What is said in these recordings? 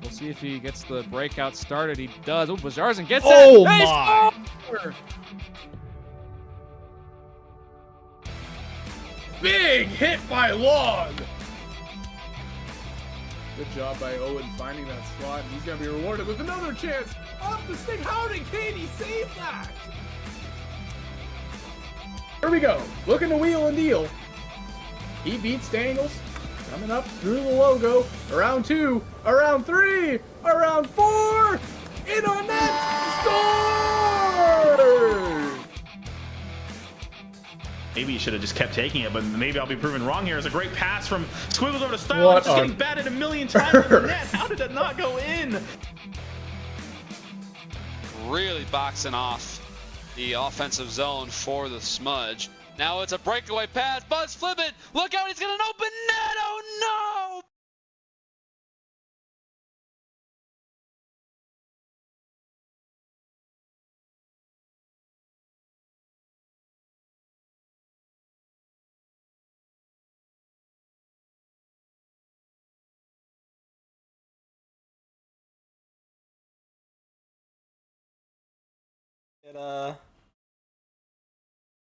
We'll see if he gets the breakout started. He does. Oh, Bazarzan gets Oh, it. my. Big hit by Log. Good job by Owen finding that slot, and he's going to be rewarded with another chance off the stick. How did Katie save that? Here we go. Looking to wheel and deal. He beats Dangles. Coming up through the logo. Around 2, around 3, around 4. In on net. Score! Maybe he should have just kept taking it, but maybe I'll be proven wrong here. It's a great pass from Squiggles over to Style. It's just getting batted a million times in the net. How did that not go in? Really boxing off the offensive zone for the Smudge. Now it's a breakaway pass. Buzz, flip it. Look out, he's got an open net. Oh no!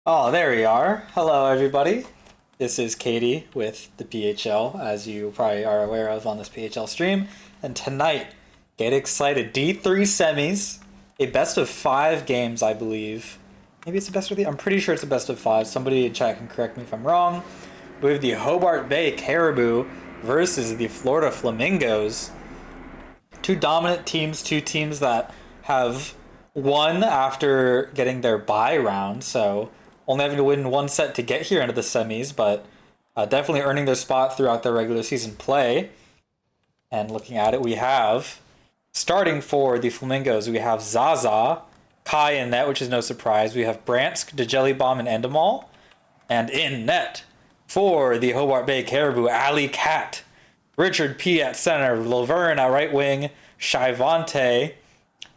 Oh, there we are. Hello, everybody. This is Katie with the PHL, as you probably are aware of on this PHL stream. And tonight, get excited. D3 semis, a best of 5 games, I believe. Maybe it's a best of 3. I'm pretty sure it's a best of 5. Somebody in chat can correct me if I'm wrong. We have the Hobart Bay Caribou versus the Florida Flamingos. 2 dominant teams, 2 teams that have won after getting their bye round, so only having to win 1 set to get here into the semis, but definitely earning their spot throughout their regular season play. And looking at it, we have, starting for the Flamingos, we have Zaza, Kai in net, which is no surprise. We have Brantsk, DeJellybomb, and Endemol. And in net, for the Hobart Bay Caribou, Ali Cat, Richard P. at center, Laverne at right wing, Shyvante,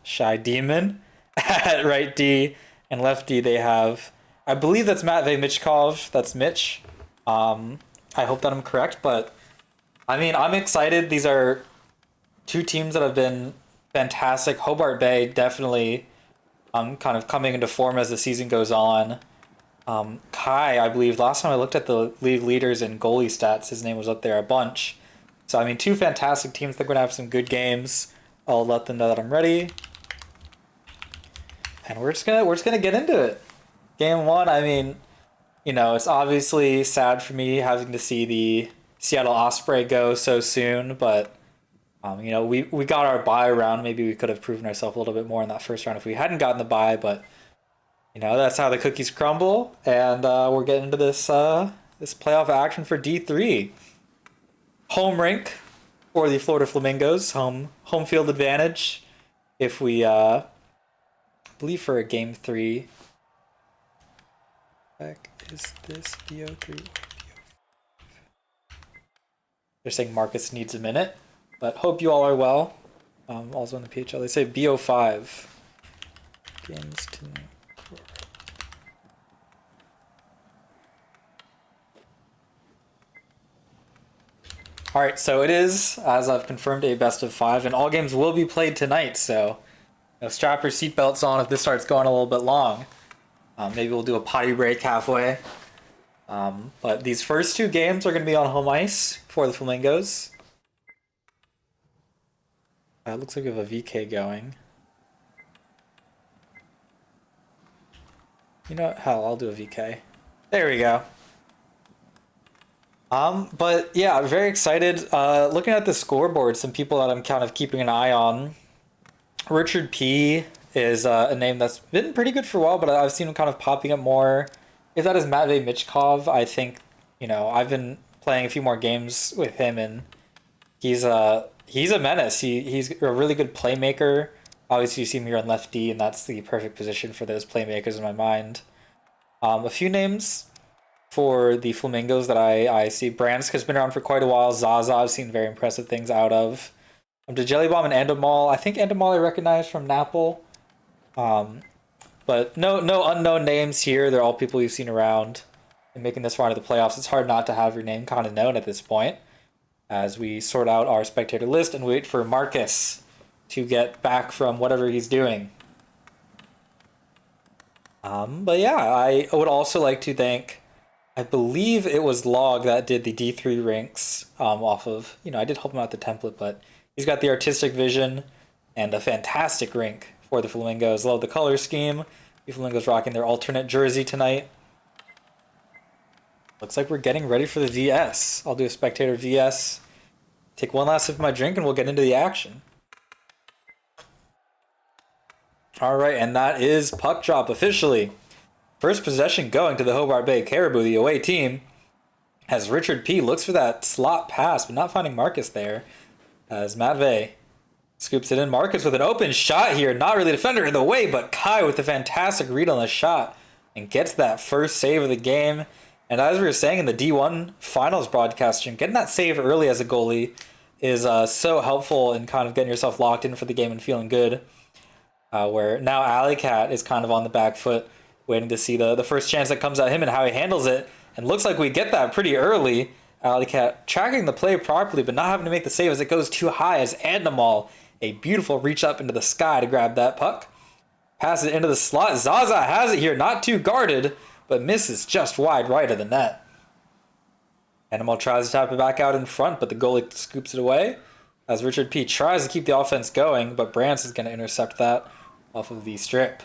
Shy Demon at right D, and left D they have, I believe that's Matvey Michkov. That's Mitch. I hope that I'm correct, but I mean, I'm excited. These are 2 teams that have been fantastic. Hobart Bay definitely kind of coming into form as the season goes on. Kai, I believe, last time I looked at the league leaders in goalie stats, his name was up there a bunch. So, I mean, 2 fantastic teams. They're going to have some good games. I'll let them know that I'm ready. And we're just gonna get into it. Game 1, I mean, you know, it's obviously sad for me having to see the Seattle Osprey go so soon, but you know, we got our bye round. Maybe we could have proven ourselves a little bit more in that first round if we hadn't gotten the bye, but you know, that's how the cookies crumble, and we're getting into this this playoff action for D3. Home rink for the Florida Flamingos, home field advantage. If we believe for a game 3. Is this BO3? They're saying Marcus needs a minute, but hope you all are well. Also in the PHL, they say BO5. Games to. All right, so it is, as I've confirmed, a best of 5, and all games will be played tonight. So, you know, strap your seatbelts on if this starts going a little bit long. Maybe we'll do a potty break halfway. But these first 2 games are going to be on home ice for the Flamingos. It looks like we have a VK going. You know what? Hell, I'll do a VK. There we go. But yeah, I'm very excited. Looking at the scoreboard, some people that I'm kind of keeping an eye on. Richard P. is a name that's been pretty good for a while, but I've seen him kind of popping up more. If that is Matvey Michkov, I think, you know, I've been playing a few more games with him, and he's a menace. He's a really good playmaker. Obviously, you see him here on left D, and that's the perfect position for those playmakers in my mind. A few names for the Flamingos that I see. Brantsk has been around for quite a while. Zaza, I've seen very impressive things out of. DeJellybomb and Endemol. I think Endemol I recognize from Napple. But no unknown names here. They're all people you've seen around. and making this far into the playoffs, it's hard not to have your name kind of known at this point as we sort out our spectator list and wait for Marcus to get back from whatever he's doing. But yeah, I would also like to thank, I believe it was Log that did the D3 ranks off of, I did help him out with the template, but he's got the artistic vision and a fantastic rink for the Flamingos. Love the color scheme. The Flamingos rocking their alternate jersey tonight. Looks like we're getting ready for the VS. I'll do a spectator VS. Take one last sip of my drink and we'll get into the action. All right, and that is puck drop officially. First possession going to the Hobart Bay Caribou, the away team, as Richard P. looks for that slot pass, but not finding Marcus there, as Matvey scoops it in. Marcus with an open shot here, not really defender in the way, but Kai with a fantastic read on the shot and gets that first save of the game. And as we were saying in the D1 finals broadcast stream, getting that save early as a goalie is so helpful in kind of getting yourself locked in for the game and feeling good. Where now Alley Cat is kind of on the back foot, waiting to see the first chance that comes at him and how he handles it. And looks like we get that pretty early. Alley Cat tracking the play properly, but not having to make the save as it goes too high, as Animal, a beautiful reach up into the sky to grab that puck. Passes it into the slot. Zaza has it here, not too guarded, but misses just wide right of the net. Animal tries to tap it back out in front, but the goalie scoops it away, as Richard P. tries to keep the offense going, but Brantz is going to intercept that off of the strip.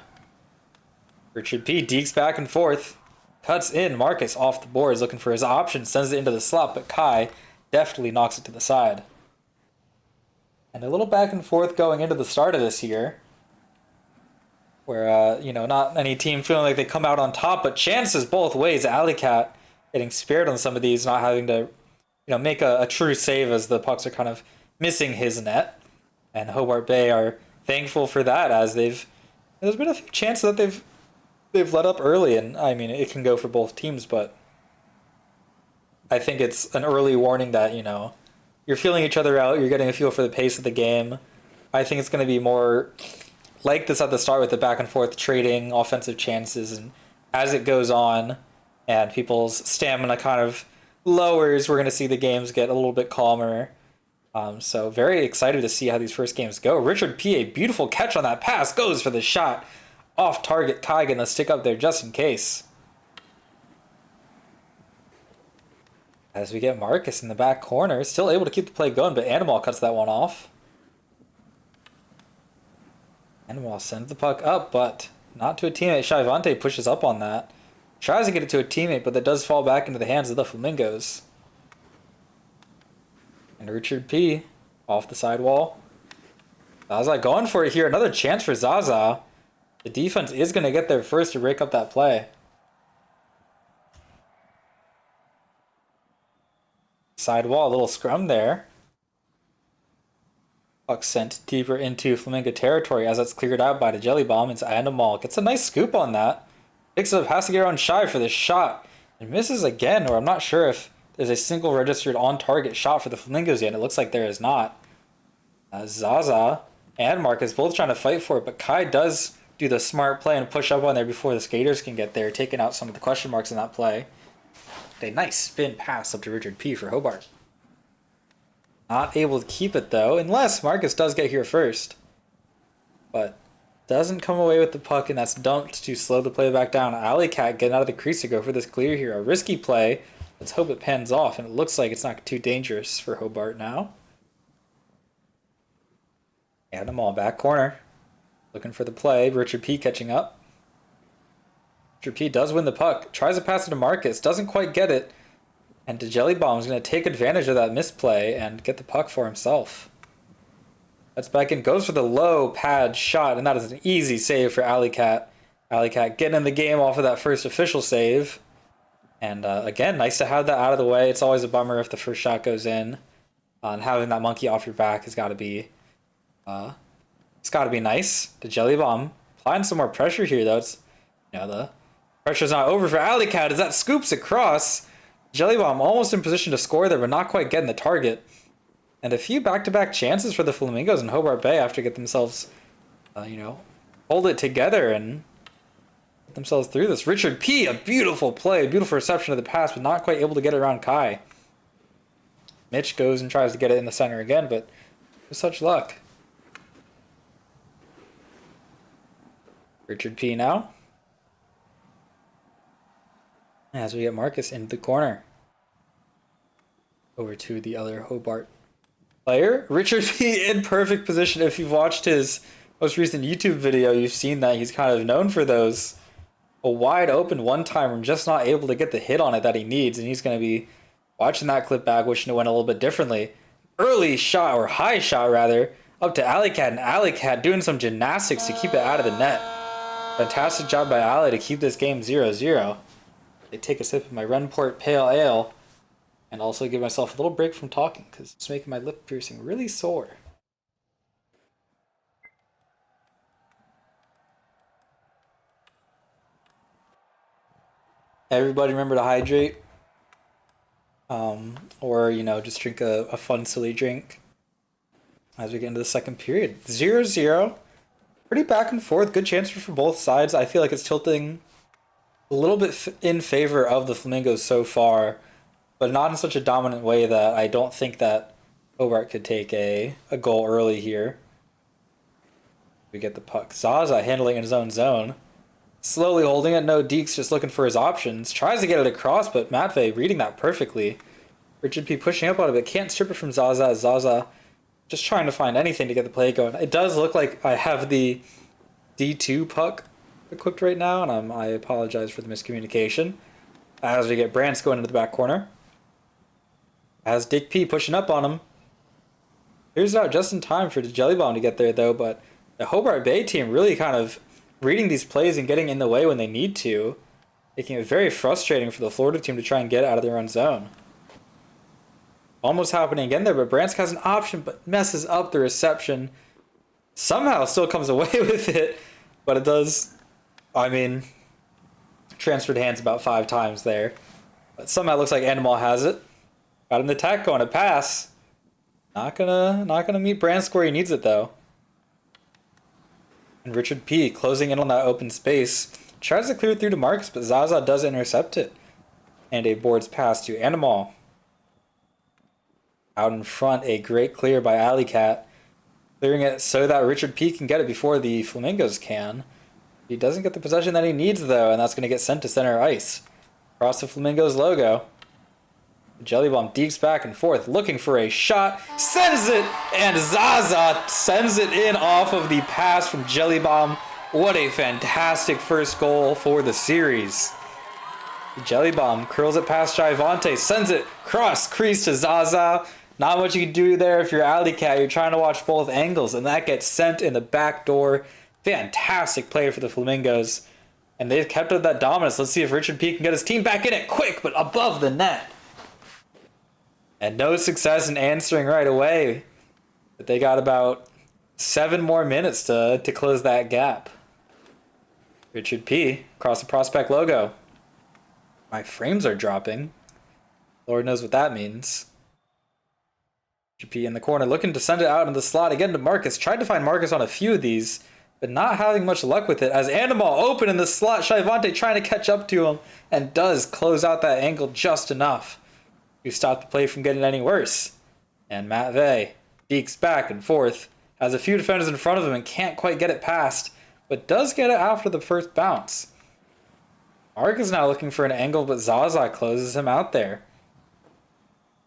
Richard P. dekes back and forth, cuts in. Marcus off the boards, looking for his option, sends it into the slot, but Kai deftly knocks it to the side. And a little back and forth going into the start of this year, where, not any team feeling like they come out on top, but chances both ways. Alley Cat getting spared on some of these, not having to, make a true save as the pucks are kind of missing his net. And Hobart Bay are thankful for that, as there's been a few chances that they've let up early, and I mean it can go for both teams, but I think it's an early warning that you're feeling each other out, you're getting a feel for the pace of the game. I think it's going to be more like this at the start with the back and forth trading offensive chances, and as it goes on and people's stamina kind of lowers, we're going to see the games get a little bit calmer. So very excited to see how these first games go. Richard P., a beautiful catch on that pass, goes for the shot. Off target, Kai gonna stick up there just in case. As we get Marcus in the back corner, still able to keep the play going, but Animal cuts that one off. Animal sends the puck up, but not to a teammate. Shaivante pushes up on that. Tries to get it to a teammate, but that does fall back into the hands of the Flamingos. And Richard P. off the sidewall. Zaza going for it here. Another chance for Zaza. The defense is going to get there first to break up that play. Sidewall, a little scrum there. Puck sent deeper into Flamingo territory as that's cleared out by the Jelly Bomb. It's Animal. Gets a nice scoop on that. Picks it up, has to get around Shy for this shot. And misses again, or I'm not sure if there's a single registered on-target shot for the Flamingos yet. It looks like there is not. Zaza and Marcus both trying to fight for it, but Kai does do the smart play and push up on there before the skaters can get there, taking out some of the question marks in that play. A nice spin pass up to Richard P. for Hobart. Not able to keep it, though, unless Marcus does get here first. But doesn't come away with the puck, and that's dumped to slow the play back down. Alley Cat getting out of the crease to go for this clear here. A risky play. Let's hope it pans off, and it looks like it's not too dangerous for Hobart now. Animal back corner. Looking for the play. Richard P. catching up. Richard P. does win the puck. Tries to pass it to Marcus. Doesn't quite get it. And the Jelly Bomb is going to take advantage of that misplay and get the puck for himself. That's back in. Goes for the low pad shot, and that is an easy save for Alley Cat. Alley Cat getting in the game off of that first official save. And again, nice to have that out of the way. It's always a bummer if the first shot goes in. And having that monkey off your back has got to be, it's got to be nice. The Jelly Bomb applying some more pressure here, though. It's, the pressure's not over for Alley Cat as that scoops across. Jelly Bomb almost in position to score there, but not quite getting the target. And a few back-to-back chances for the Flamingos in Hobart Bay after get themselves, hold it together and themselves through this. Richard P, a beautiful play, beautiful reception of the pass, but not quite able to get it around Kai. Mitch goes and tries to get it in the center again, but with such luck. Richard P now. As we get Marcus into the corner. Over to the other Hobart player. Richard P in perfect position. If you've watched his most recent YouTube video, you've seen that he's kind of known for those. A wide open one-timer and just not able to get the hit on it that he needs. And he's going to be watching that clip back, wishing it went a little bit differently. Early shot, or high shot rather, up to Alley Cat. And Alley Cat doing some gymnastics to keep it out of the net. Fantastic job by Alley to keep this game 0-0. I take a sip of my Renport Pale Ale. And also give myself a little break from talking, because it's making my lip piercing really sore. Everybody remember to hydrate. Or, you know, just drink a fun, silly drink. As we get into the second period. 0-0. Pretty back and forth. Good chance for both sides. I feel like it's tilting a little bit in favor of the Flamingos so far. But not in such a dominant way that I don't think that Hobart could take a goal early here. We get the puck. Zaza handling in his own zone. Slowly holding it. No, Deeks just looking for his options. Tries to get it across, but Matvey reading that perfectly. Richard P pushing up out of it. Can't strip it from Zaza. Zaza just trying to find anything to get the play going. It does look like I have the D2 puck equipped right now, and I apologize for the miscommunication. As we get Brantz going into the back corner. As Dick P pushing up on him. Here's it out just in time for the Jelly Bomb to get there, though. But the Hobart Bay team really kind of reading these plays and getting in the way when they need to. Making it very frustrating for the Florida team to try and get out of their own zone. Almost happening again there, but Brantz has an option, but messes up the reception. Somehow still comes away with it. But it does, I mean, transferred hands about 5 times there. But somehow it looks like Animal has it. Got an attack going, a pass. Not gonna meet Brantz where he needs it though. And Richard P closing in on that open space. Tries to clear it through to Marcus, but Zaza does intercept it. And a boards pass to Animal. Out in front, a great clear by Alley Cat. Clearing it so that Richard P can get it before the Flamingos can. He doesn't get the possession that he needs though, and that's gonna get sent to center ice. Across the Flamingos logo. Jelly Bomb deeks back and forth, looking for a shot, sends it, and Zaza sends it in off of the pass from Jelly Bomb. What a fantastic first goal for the series. Jelly Bomb curls it past Shivante, sends it cross crease to Zaza. Not much you can do there if you're Alley Cat. You're trying to watch both angles, and that gets sent in the back door. Fantastic play for the Flamingos. And they've kept up that dominance. Let's see if Richard P can get his team back in it quick, but above the net. And no success in answering right away. But they got about 7 more minutes to close that gap. Richard P across the Prospect logo. My frames are dropping. Lord knows what that means. Richard P in the corner looking to send it out in the slot again to Marcus. Tried to find Marcus on a few of these, but not having much luck with it. As Animal open in the slot, Shivante trying to catch up to him and does close out that angle just enough. You stop the play from getting any worse. And Matvey deeks back and forth. Has a few defenders in front of him and can't quite get it past. But does get it after the first bounce. Mark is now looking for an angle, but Zaza closes him out there.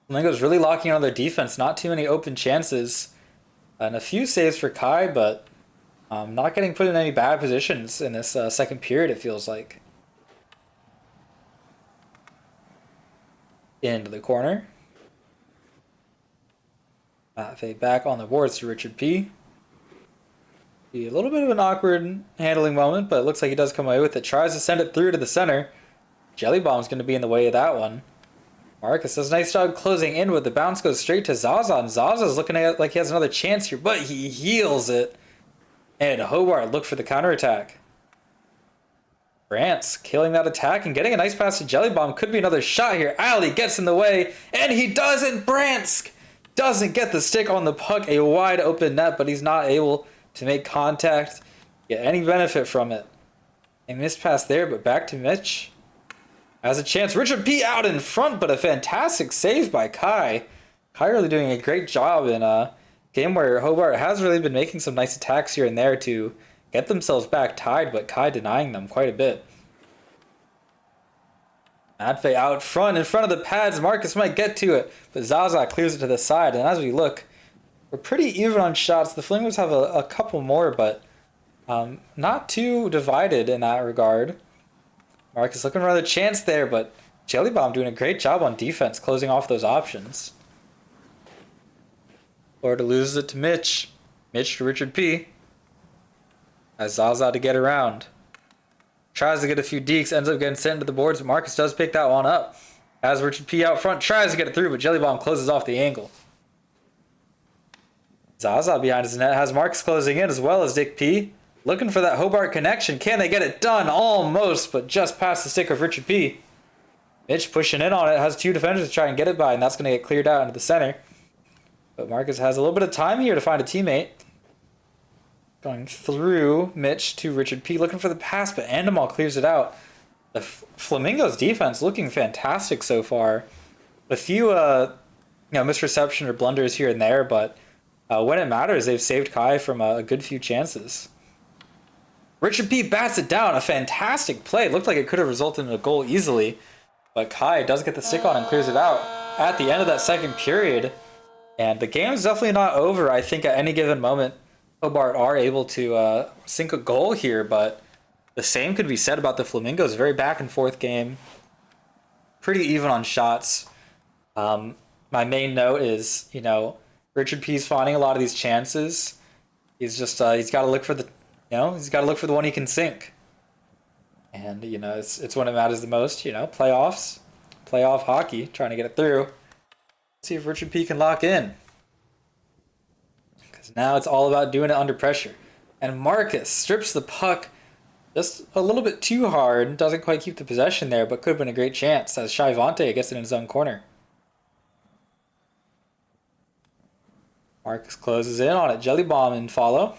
Flamingo's really locking on their defense. Not too many open chances. And a few saves for Kai, but not getting put in any bad positions in this second period, it feels like. Into the corner. Fade back on the boards to Richard P. A little bit of an awkward handling moment, but it looks like he does come away with it. Tries to send it through to the center. Jelly Bomb's going to be in the way of that one. Marcus does a nice job closing in, but the bounce goes straight to Zaza, and Zaza's looking at it like he has another chance here, but he heals it. And Hobart look for the counterattack. Brantz killing that attack and getting a nice pass to Jelly Bomb. Could be another shot here. Ali gets in the way, and he doesn't. Brantz doesn't get the stick on the puck. A wide open net, but he's not able to make contact, get any benefit from it. A missed pass there, but back to Mitch. Has a chance. Richard P out in front, but a fantastic save by Kai. Kai really doing a great job in a game where Hobart has really been making some nice attacks here and there to get themselves back tied, but Kai denying them quite a bit. Adfe out front, in front of the pads. Marcus might get to it, but Zaza clears it to the side. And as we look, we're pretty even on shots. The Flamingos have a couple more, but not too divided in that regard. Marcus looking for another chance there, but Jelly Bomb doing a great job on defense, closing off those options. Florida loses it to Mitch. Mitch to Richard P. Has Zaza to get around. Tries to get a few dekes, ends up getting sent into the boards, but Marcus does pick that one up. Has Richard P out front, tries to get it through, but Jelly Bomb closes off the angle. Zaza behind his net has Marcus closing in as well as Dick P. Looking for that Hobart connection. Can they get it done? Almost, but just past the stick of Richard P. Mitch pushing in on it. Has two defenders to try and get it by, and that's going to get cleared out into the center. But Marcus has a little bit of time here to find a teammate. Going through Mitch to Richard P. Looking for the pass, but Andamal clears it out. The Flamingos defense looking fantastic so far. A few misreception or blunders here and there, but when it matters, they've saved Kai from a good few chances. Richard P bats it down. A fantastic play. It looked like it could have resulted in a goal easily. But Kai does get the stick on and clears it out at the end of that second period. And the game's definitely not over. I think at any given moment, Hobart are able to sink a goal here. But the same could be said about the Flamingos. Very back and forth game. Pretty even on shots. My main note is, Richard P's finding a lot of these chances. He's just, he's got to look for the... he's got to look for the one he can sink. And, it's when it matters the most, playoffs, playoff hockey, trying to get it through. Let's see if Richard P can lock in. Because now it's all about doing it under pressure. And Marcus strips the puck just a little bit too hard. Doesn't quite keep the possession there, but could have been a great chance as Shai Vontae gets it in his own corner. Marcus closes in on it. Jelly Bomb in follow.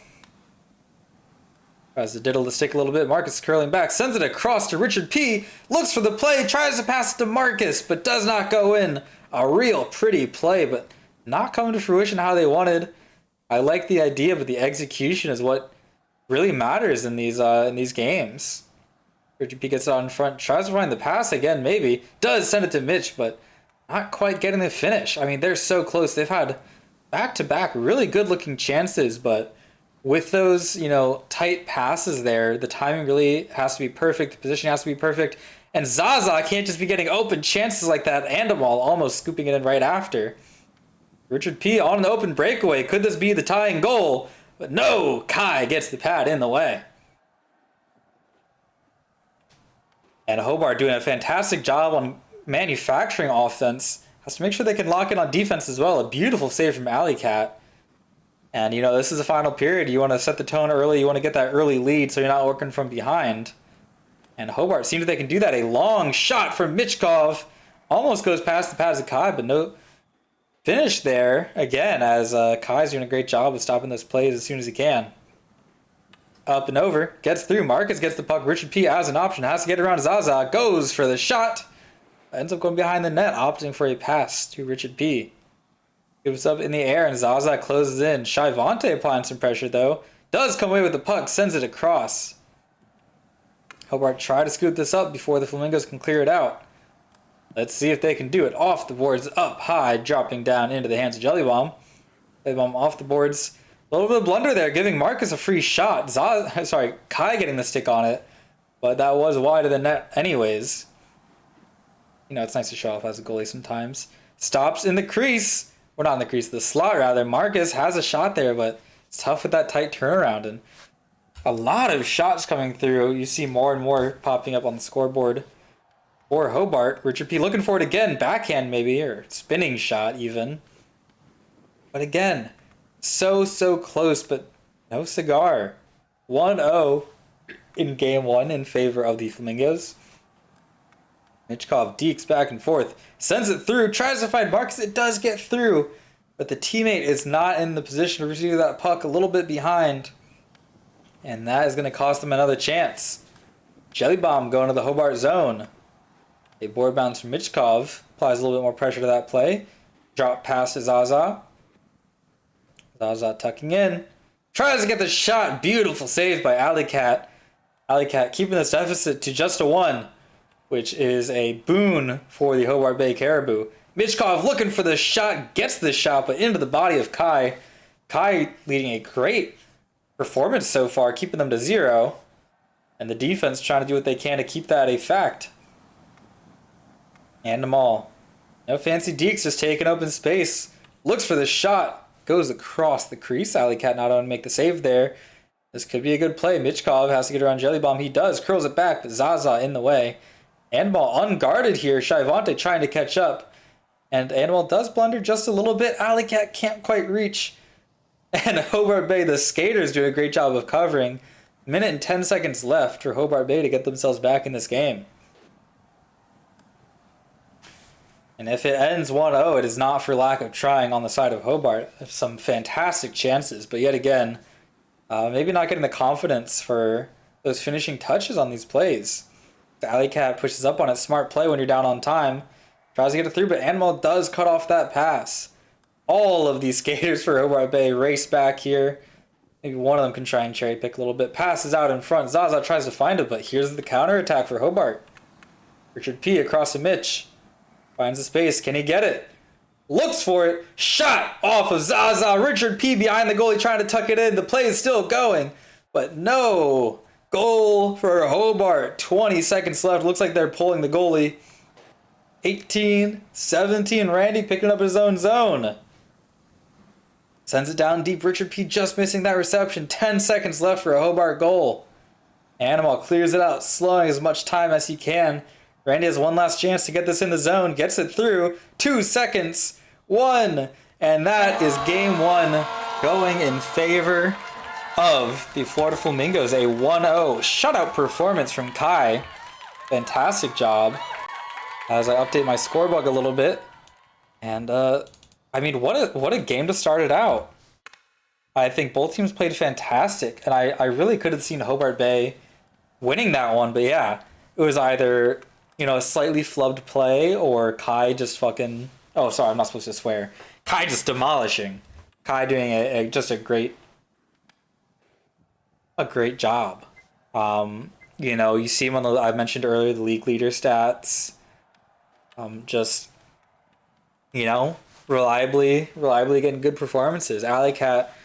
Tries to diddle the stick a little bit. Marcus curling back. Sends it across to Richard P. Looks for the play. Tries to pass it to Marcus, but does not go in. A real pretty play, but not coming to fruition how they wanted. I like the idea, but the execution is what really matters in these games. Richard P gets it out in front. Tries to find the pass again, maybe. Does send it to Mitch, but not quite getting the finish. I mean, they're so close. They've had back-to-back really good-looking chances, but with those, tight passes there, the timing really has to be perfect. The position has to be perfect. And Zaza can't just be getting open chances like that. Andamal almost scooping it in right after. Richard P on an open breakaway. Could this be the tying goal? But no, Kai gets the pad in the way. And Hobart doing a fantastic job on manufacturing offense. Has to make sure they can lock in on defense as well. A beautiful save from Alley Cat. And, this is the final period. You want to set the tone early. You want to get that early lead so you're not working from behind. And Hobart seems they can do that. A long shot from Michkov. Almost goes past the pads of Kai, but no finish there. Again, as Kai's doing a great job of stopping those plays as soon as he can. Up and over. Gets through. Marcus gets the puck. Richard P has an option. Has to get around Zaza. Goes for the shot. Ends up going behind the net, opting for a pass to Richard P. Gives up in the air, and Zaza closes in. Shai Vontae applying some pressure, though. Does come away with the puck, sends it across. Hobart try to scoop this up before the Flamingos can clear it out. Let's see if they can do it. Off the boards, up high, dropping down into the hands of Jelly Bomb. Jelly Bomb off the boards. A little bit of blunder there, giving Marcus a free shot. Kai getting the stick on it, but that was wide of the net anyways. It's nice to show off as a goalie sometimes. Stops in the crease. Or not in the crease, the slot rather. Marcus has a shot there, but it's tough with that tight turnaround. And a lot of shots coming through. You see more and more popping up on the scoreboard for Hobart. Richard P looking for it again. Backhand maybe, or spinning shot even. But again, so close, but no cigar. 1-0 in game one in favor of the Flamingos. Michkov dekes back and forth, sends it through, tries to find Marcus. It does get through, but the teammate is not in the position to receive that puck, a little bit behind. And that is going to cost them another chance. Jelly Bomb going to the Hobart zone. A board bounce from Michkov. Applies a little bit more pressure to that play. Drop pass to Zaza. Zaza tucking in. Tries to get the shot. Beautiful save by Alley Cat. Alley Cat keeping this deficit to just a 1, which is a boon for the Hobart Bay Caribou. Michkov looking for the shot. Gets the shot, but into the body of Kai. Kai leading a great performance so far, keeping them to 0. And the defense trying to do what they can to keep that a fact. And them all. No fancy deeks, just taking open space. Looks for the shot. Goes across the crease. Alley Cat not able to make the save there. This could be a good play. Michkov has to get around Jelly Bomb. He does. Curls it back, but Zaza in the way. Animal unguarded here. Shivante trying to catch up. And Animal does blunder just a little bit. Alley Cat can't quite reach. And Hobart Bay, the skaters, do a great job of covering. Minute and 10 seconds left for Hobart Bay to get themselves back in this game. And if it ends 1-0, it is not for lack of trying on the side of Hobart. Some fantastic chances, but yet again, maybe not getting the confidence for those finishing touches on these plays. The Alley Cat pushes up on it. Smart play when you're down on time. Tries to get it through, but Animal does cut off that pass. All of these skaters for Hobart Bay race back here. Maybe one of them can try and cherry pick a little bit. Passes out in front. Zaza tries to find it, but here's the counter attack for Hobart. Richard P across to Mitch. Finds the space. Can he get it? Looks for it. Shot off of Zaza. Richard P behind the goalie trying to tuck it in. The play is still going, but no. Goal for Hobart. 20 seconds left. Looks like they're pulling the goalie. 18, 17. Randy picking up his own zone. Sends it down deep. Richard P just missing that reception. 10 seconds left for a Hobart goal. Animal clears it out, slowing as much time as he can. Randy has one last chance to get this in the zone. Gets it through. 2 seconds. 1. And that is game 1 going in favor of the Florida Flamingos. A 1-0 shutout performance from Kai. Fantastic job. As I update my score bug a little bit. And, I mean, what a game to start it out. I think both teams played fantastic. And I really could have seen Hobart Bay winning that one. But yeah, it was either, you know, a slightly flubbed play or Kai just fucking... Oh, sorry, I'm not supposed to swear. Kai just demolishing. Kai doing just a great job. You know, you see him on the... I mentioned earlier the league leader stats. Just, you know, reliably getting good performances. Alley Cat,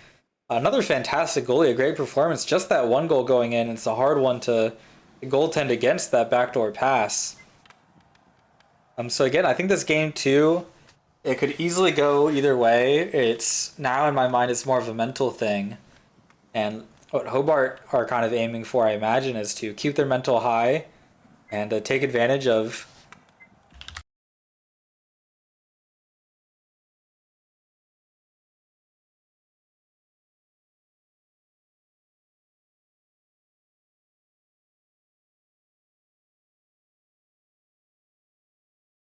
another fantastic goalie, a great performance. Just that one goal going in. It's a hard one to goaltend against that backdoor pass. So again, I think this game too, it could easily go either way. It's now in my mind, it's more of a mental thing. And what Hobart are kind of aiming for, I imagine, is to keep their mental high and take advantage of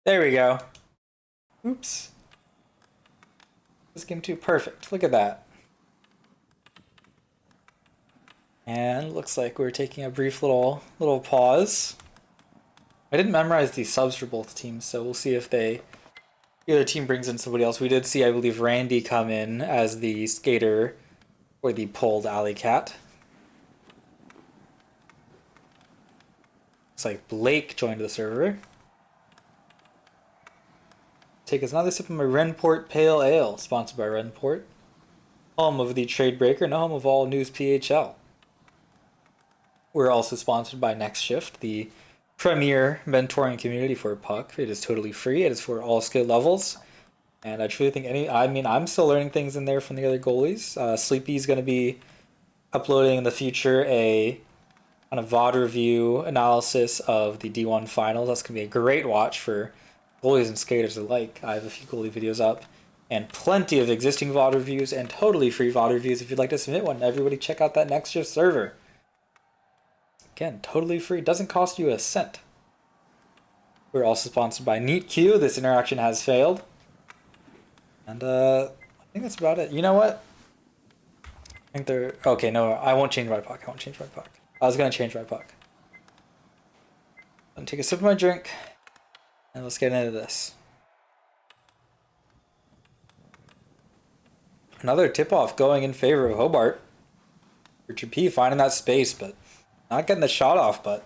There we go. Oops. This game too perfect. Look at that. And looks like we're taking a brief little pause. I didn't memorize these subs for both teams, so we'll see if either team brings in somebody else. We did see, I believe, Randy come in as the skater or the pulled Alley Cat. Looks like Blake joined the server. Take us another sip of my Renport Pale Ale, sponsored by Renport, home of the Trade Breaker and home of all news PHL. We're also sponsored by Next Shift, the premier mentoring community for Puck. It is totally free. It is for all skill levels. And I truly think I'm still learning things in there from the other goalies. Sleepy's going to be uploading in the future a kind of VOD review analysis of the D1 finals. That's going to be a great watch for goalies and skaters alike. I have a few goalie videos up and plenty of existing VOD reviews and totally free VOD reviews if you'd like to submit one. Everybody check out that Next Shift server. Again, totally free. Doesn't cost you a cent. We're also sponsored by NeatQ. This interaction has failed. And I think that's about it. You know what? I think they're... Okay, no, I won't change my puck. I was going to change my puck. I'm gonna take a sip of my drink, and let's get into this. Another tip-off going in favor of Hobart. Richard P finding that space, but not getting the shot off, but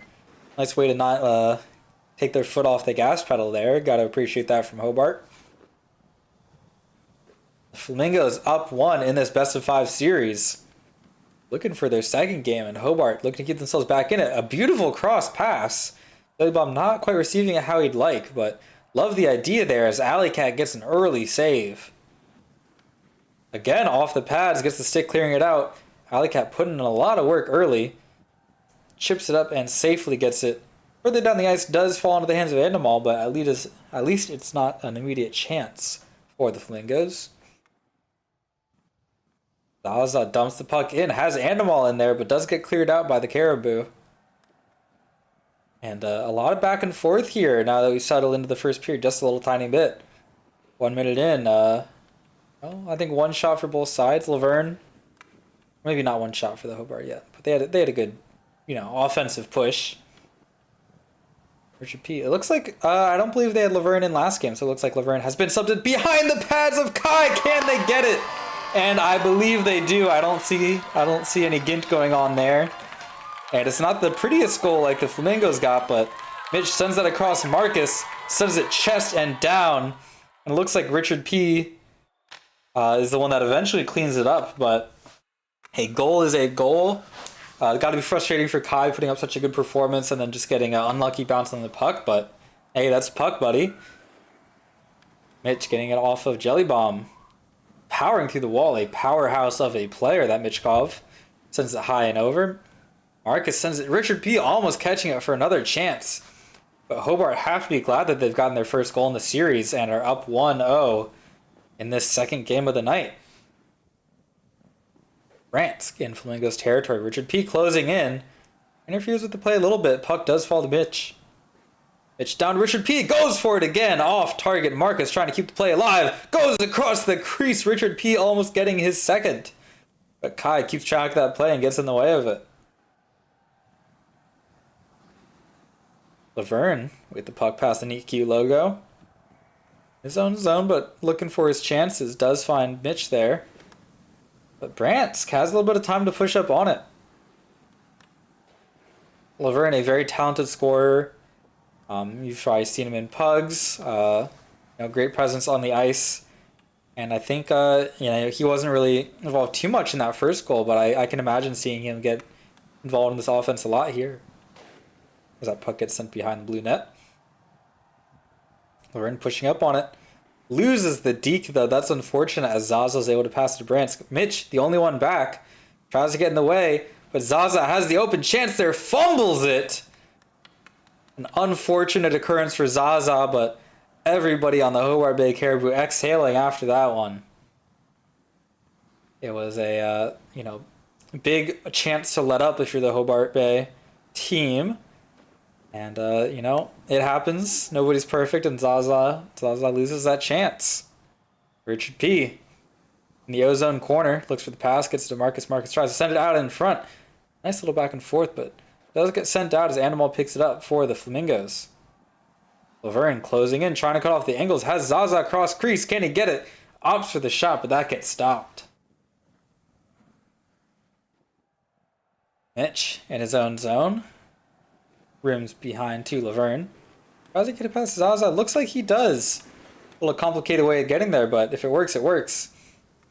nice way to not take their foot off the gas pedal there. Gotta appreciate that from Hobart. The Flamingos up 1 in this best-of-5 series. Looking for their second game, and Hobart looking to keep themselves back in it. A beautiful cross pass. Billy Bob not quite receiving it how he'd like, but love the idea there as Alley Cat gets an early save. Again, off the pads, gets the stick clearing it out. Alley Cat putting in a lot of work early. Chips it up and safely gets it. Further down the ice, does fall into the hands of Endemal, but at least it's not an immediate chance for the Flamingos. Zaza dumps the puck in, has Endemal in there, but does get cleared out by the Caribou. And a lot of back and forth here now that we settle into the first period just a little tiny bit. 1 minute in, well, I think one shot for both sides. Laverne, maybe not one shot for the Hobart yet, but they had a good, offensive push. Richard P. It looks like I don't believe they had Laverne in last game, so it looks like Laverne has been subbed in behind the pads of Kai. Can they get it? And I believe they do. I don't see any gint going on there. And it's not the prettiest goal like the Flamingos got, but Mitch sends that across Marcus, sends it chest and down. And it looks like Richard P is the one that eventually cleans it up, but a goal is a goal. Got to be frustrating for Kai putting up such a good performance and then just getting an unlucky bounce on the puck, but hey, that's puck, buddy. Mitch getting it off of Jelly Bomb. Powering through the wall, a powerhouse of a player, that Mitchkov. Sends it high and over. Marcus sends it. Richard P almost catching it for another chance. But Hobart have to be glad that they've gotten their first goal in the series and are up 1-0 in this second game of the night. Rants in Flamingos territory. Richard P closing in. Interferes with the play a little bit. Puck does fall to Mitch. Mitch down. Richard P goes for it again. Off target. Marcus trying to keep the play alive. Goes across the crease. Richard P almost getting his second. But Kai keeps track of that play and gets in the way of it. Laverne with the puck past the Neat Q logo. His own zone, but looking for his chances. Does find Mitch there. But Brantsk has a little bit of time to push up on it. Laverne, a very talented scorer. You've probably seen him in pugs. Great presence on the ice. And I think he wasn't really involved too much in that first goal, but I can imagine seeing him get involved in this offense a lot here. As that puck gets sent behind the blue net. Laverne pushing up on it. Loses the deke, though. That's unfortunate, as Zaza's able to pass to Brantsk. Mitch, the only one back, tries to get in the way, but Zaza has the open chance there, fumbles it. An unfortunate occurrence for Zaza, but everybody on the Hobart Bay Caribou exhaling after that one. It was a, big chance to let up if you're the Hobart Bay team. And, it happens. Nobody's perfect, and Zaza loses that chance. Richard P. in the ozone corner. Looks for the pass, gets to Marcus. Marcus tries to send it out in front. Nice little back and forth, but does get sent out as Animal picks it up for the Flamingos. Laverne closing in, trying to cut off the angles. Has Zaza across crease. Can he get it? Opts for the shot, but that gets stopped. Mitch in his own zone. Rims behind to Laverne. Tries to get it past Zaza. Looks like he does. A little complicated way of getting there, but if it works, it works.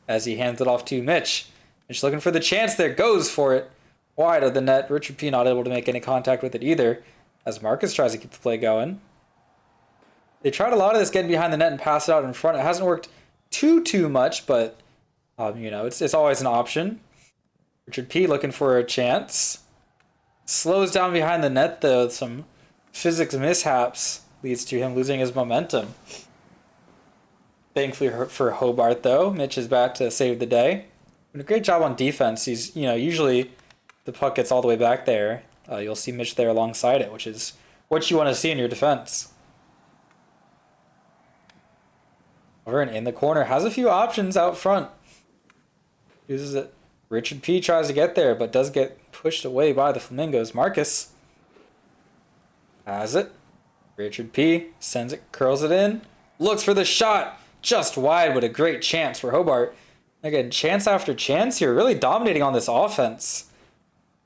As he hands it off to Mitch. Mitch looking for the chance there. Goes for it. Wide of the net. Richard P not able to make any contact with it either. As Marcus tries to keep the play going. They tried a lot of this getting behind the net and pass it out in front. It hasn't worked too much, but it's always an option. Richard P looking for a chance. Slows down behind the net, though. Some physics mishaps leads to him losing his momentum. Thankfully for Hobart, though, Mitch is back to save the day. Doing a great job on defense. He's, usually the puck gets all the way back there. You'll see Mitch there alongside it, which is what you want to see in your defense. Laverne in the corner has a few options out front. Uses it. Richard P. tries to get there, but does get pushed away by the Flamingos. Marcus Has it. Richard P. sends it, curls it in. Looks for the shot. Just wide, but a great chance for Hobart. Again, chance after chance here, really dominating on this offense.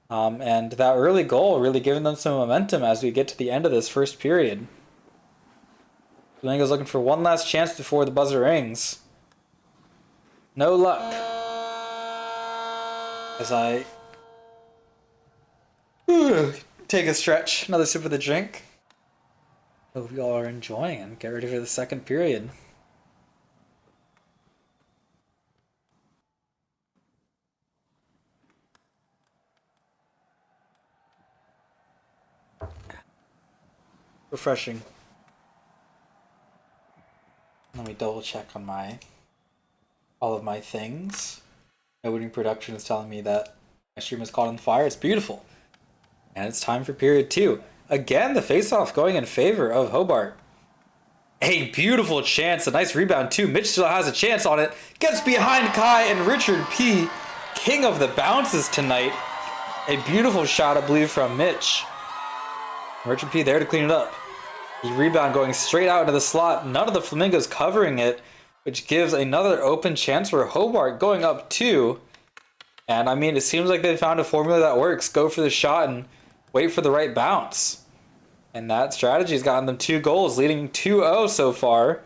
And that early goal really giving them some momentum as we get to the end of this first period. Flamingo's looking for one last chance before the buzzer rings. No luck. As I take a stretch, another sip of the drink. Hope you all are enjoying and get ready for the second period. Refreshing. Let me double check on all of my things. Nobody in production is telling me that my stream is caught on fire. It's beautiful. And it's time for period 2. Again, the face-off going in favor of Hobart. A beautiful chance, a nice rebound too. Mitch still has a chance on it. Gets behind Kai and Richard P. King of the bounces tonight. A beautiful shot, I believe, from Mitch. Richard P there to clean it up. The rebound going straight out into the slot. None of the Flamingos covering it, which gives another open chance for Hobart going up 2. And I mean, it seems like they found a formula that works. Go for the shot and wait for the right bounce. And that strategy has gotten them 2 goals, leading 2-0 so far.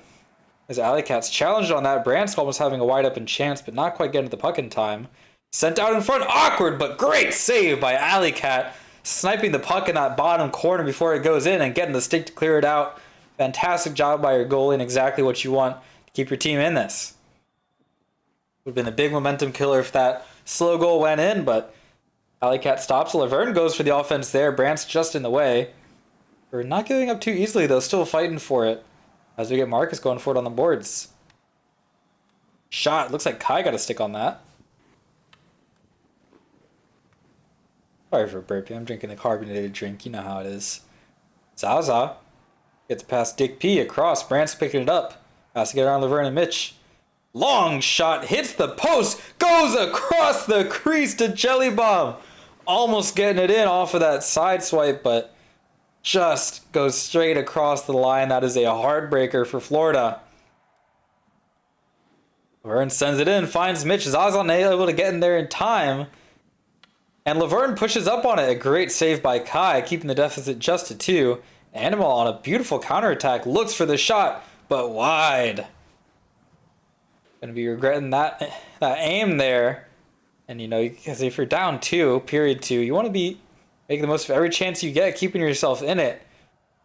As Alley Cat's challenged on that, Bransk almost having a wide open chance, but not quite getting to the puck in time. Sent out in front, awkward, but great save by Alley Cat. Sniping the puck in that bottom corner before it goes in and getting the stick to clear it out. Fantastic job by your goalie and exactly what you want to keep your team in this. Would have been a big momentum killer if that slow goal went in, but Alley Cat stops. Laverne goes for the offense there. Brant's just in the way. We're not giving up too easily, though. Still fighting for it as we get Marcus going for it on the boards. Shot. Looks like Kai got a stick on that. Sorry for burping. I'm drinking a carbonated drink. You know how it is. Zaza gets past Dick P across. Brant's picking it up. Has to get around Laverne and Mitch. Long shot. Hits the post. Goes across the crease to Jelly Bomb. Almost getting it in off of that side swipe, but just goes straight across the line. That is a heartbreaker for Florida. Laverne sends it in. Finds Mitch. Zaza able to get in there in time. And Laverne pushes up on it. A great save by Kai, keeping the deficit just to 2. Animal on a beautiful counterattack. Looks for the shot, but wide. Gonna be regretting that aim there. And, you know, because if you're down 2, period 2, you want to be making the most of every chance you get, keeping yourself in it.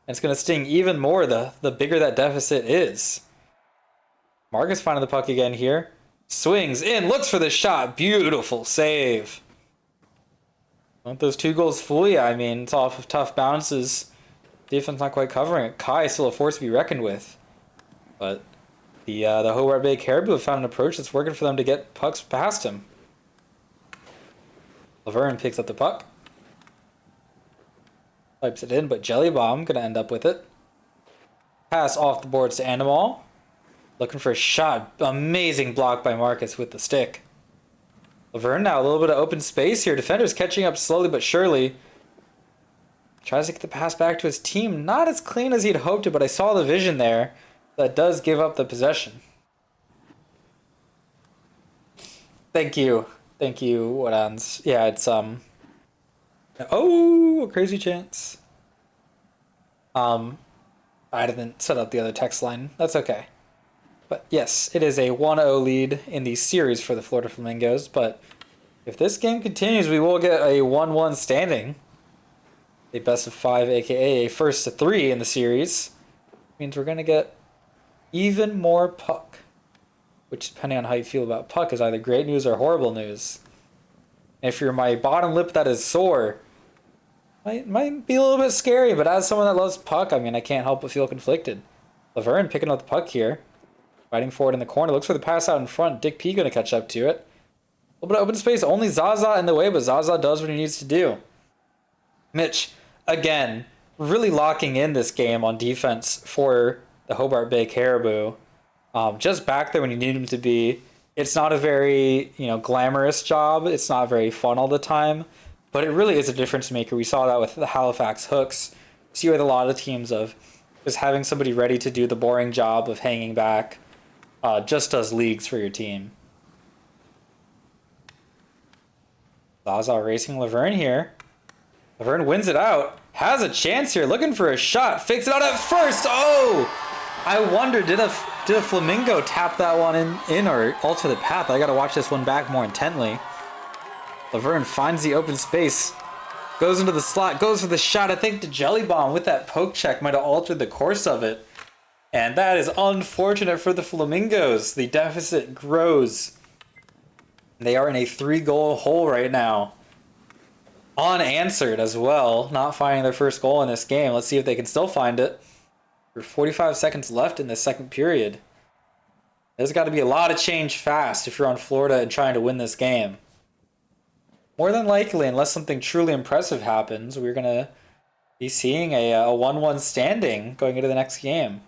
And it's going to sting even more the bigger that deficit is. Marcus finding the puck again here. Swings in, looks for the shot. Beautiful save. Don't those 2 goals fool you? I mean, it's off of tough bounces. Defense not quite covering it. Kai is still a force to be reckoned with. But the Hobart Bay Caribou have found an approach that's working for them to get pucks past him. Laverne picks up the puck. Pipes it in, but Jelly Bomb going to end up with it. Pass off the boards to Animal. Looking for a shot. Amazing block by Marcus with the stick. Laverne now a little bit of open space here. Defenders catching up slowly but surely. Tries to get the pass back to his team. Not as clean as he'd hoped it, but I saw the vision there. That does give up the possession. Thank you. Thank you, What Yeah, it's oh, a crazy chance. I didn't set up the other text line. That's okay. But yes, it is a 1-0 lead in the series for the Florida Flamingos. But if this game continues, we will get a 1-1 standing. A best of 5, aka a first to 3 in the series. Means we're going to get even more puck. Which, depending on how you feel about puck, is either great news or horrible news. And if you're my bottom lip that is sore, might be a little bit scary. But as someone that loves puck, I mean, I can't help but feel conflicted. Laverne picking up the puck here. Fighting forward in the corner. Looks for the pass out in front. Dick P going to catch up to it. A little bit of open space. Only Zaza in the way, but Zaza does what he needs to do. Mitch, again, really locking in this game on defense for the Hobart Bay Caribou. Just back there when you need him to be. It's not a very, glamorous job. It's not very fun all the time. But it really is a difference maker. We saw that with the Halifax Hooks see with a lot of teams of just having somebody ready to do the boring job of hanging back, just does leagues for your team. Zaza racing Laverne here. Laverne wins it out. Has a chance here, looking for a shot. Fakes it out at first. Oh! I wonder, did a Flamingo tap that one in or alter the path? I gotta watch this one back more intently. Laverne finds the open space. Goes into the slot, goes for the shot. I think the Jelly Bomb with that poke check might have altered the course of it. And that is unfortunate for the Flamingos. The deficit grows. They are in a 3-goal hole right now. Unanswered as well, not finding their first goal in this game. Let's see if they can still find it. There's 45 seconds left in the second period. There's got to be a lot of change fast if you're on Florida and trying to win this game. More than likely, unless something truly impressive happens, we're going to be seeing a 1-1 standing going into the next game.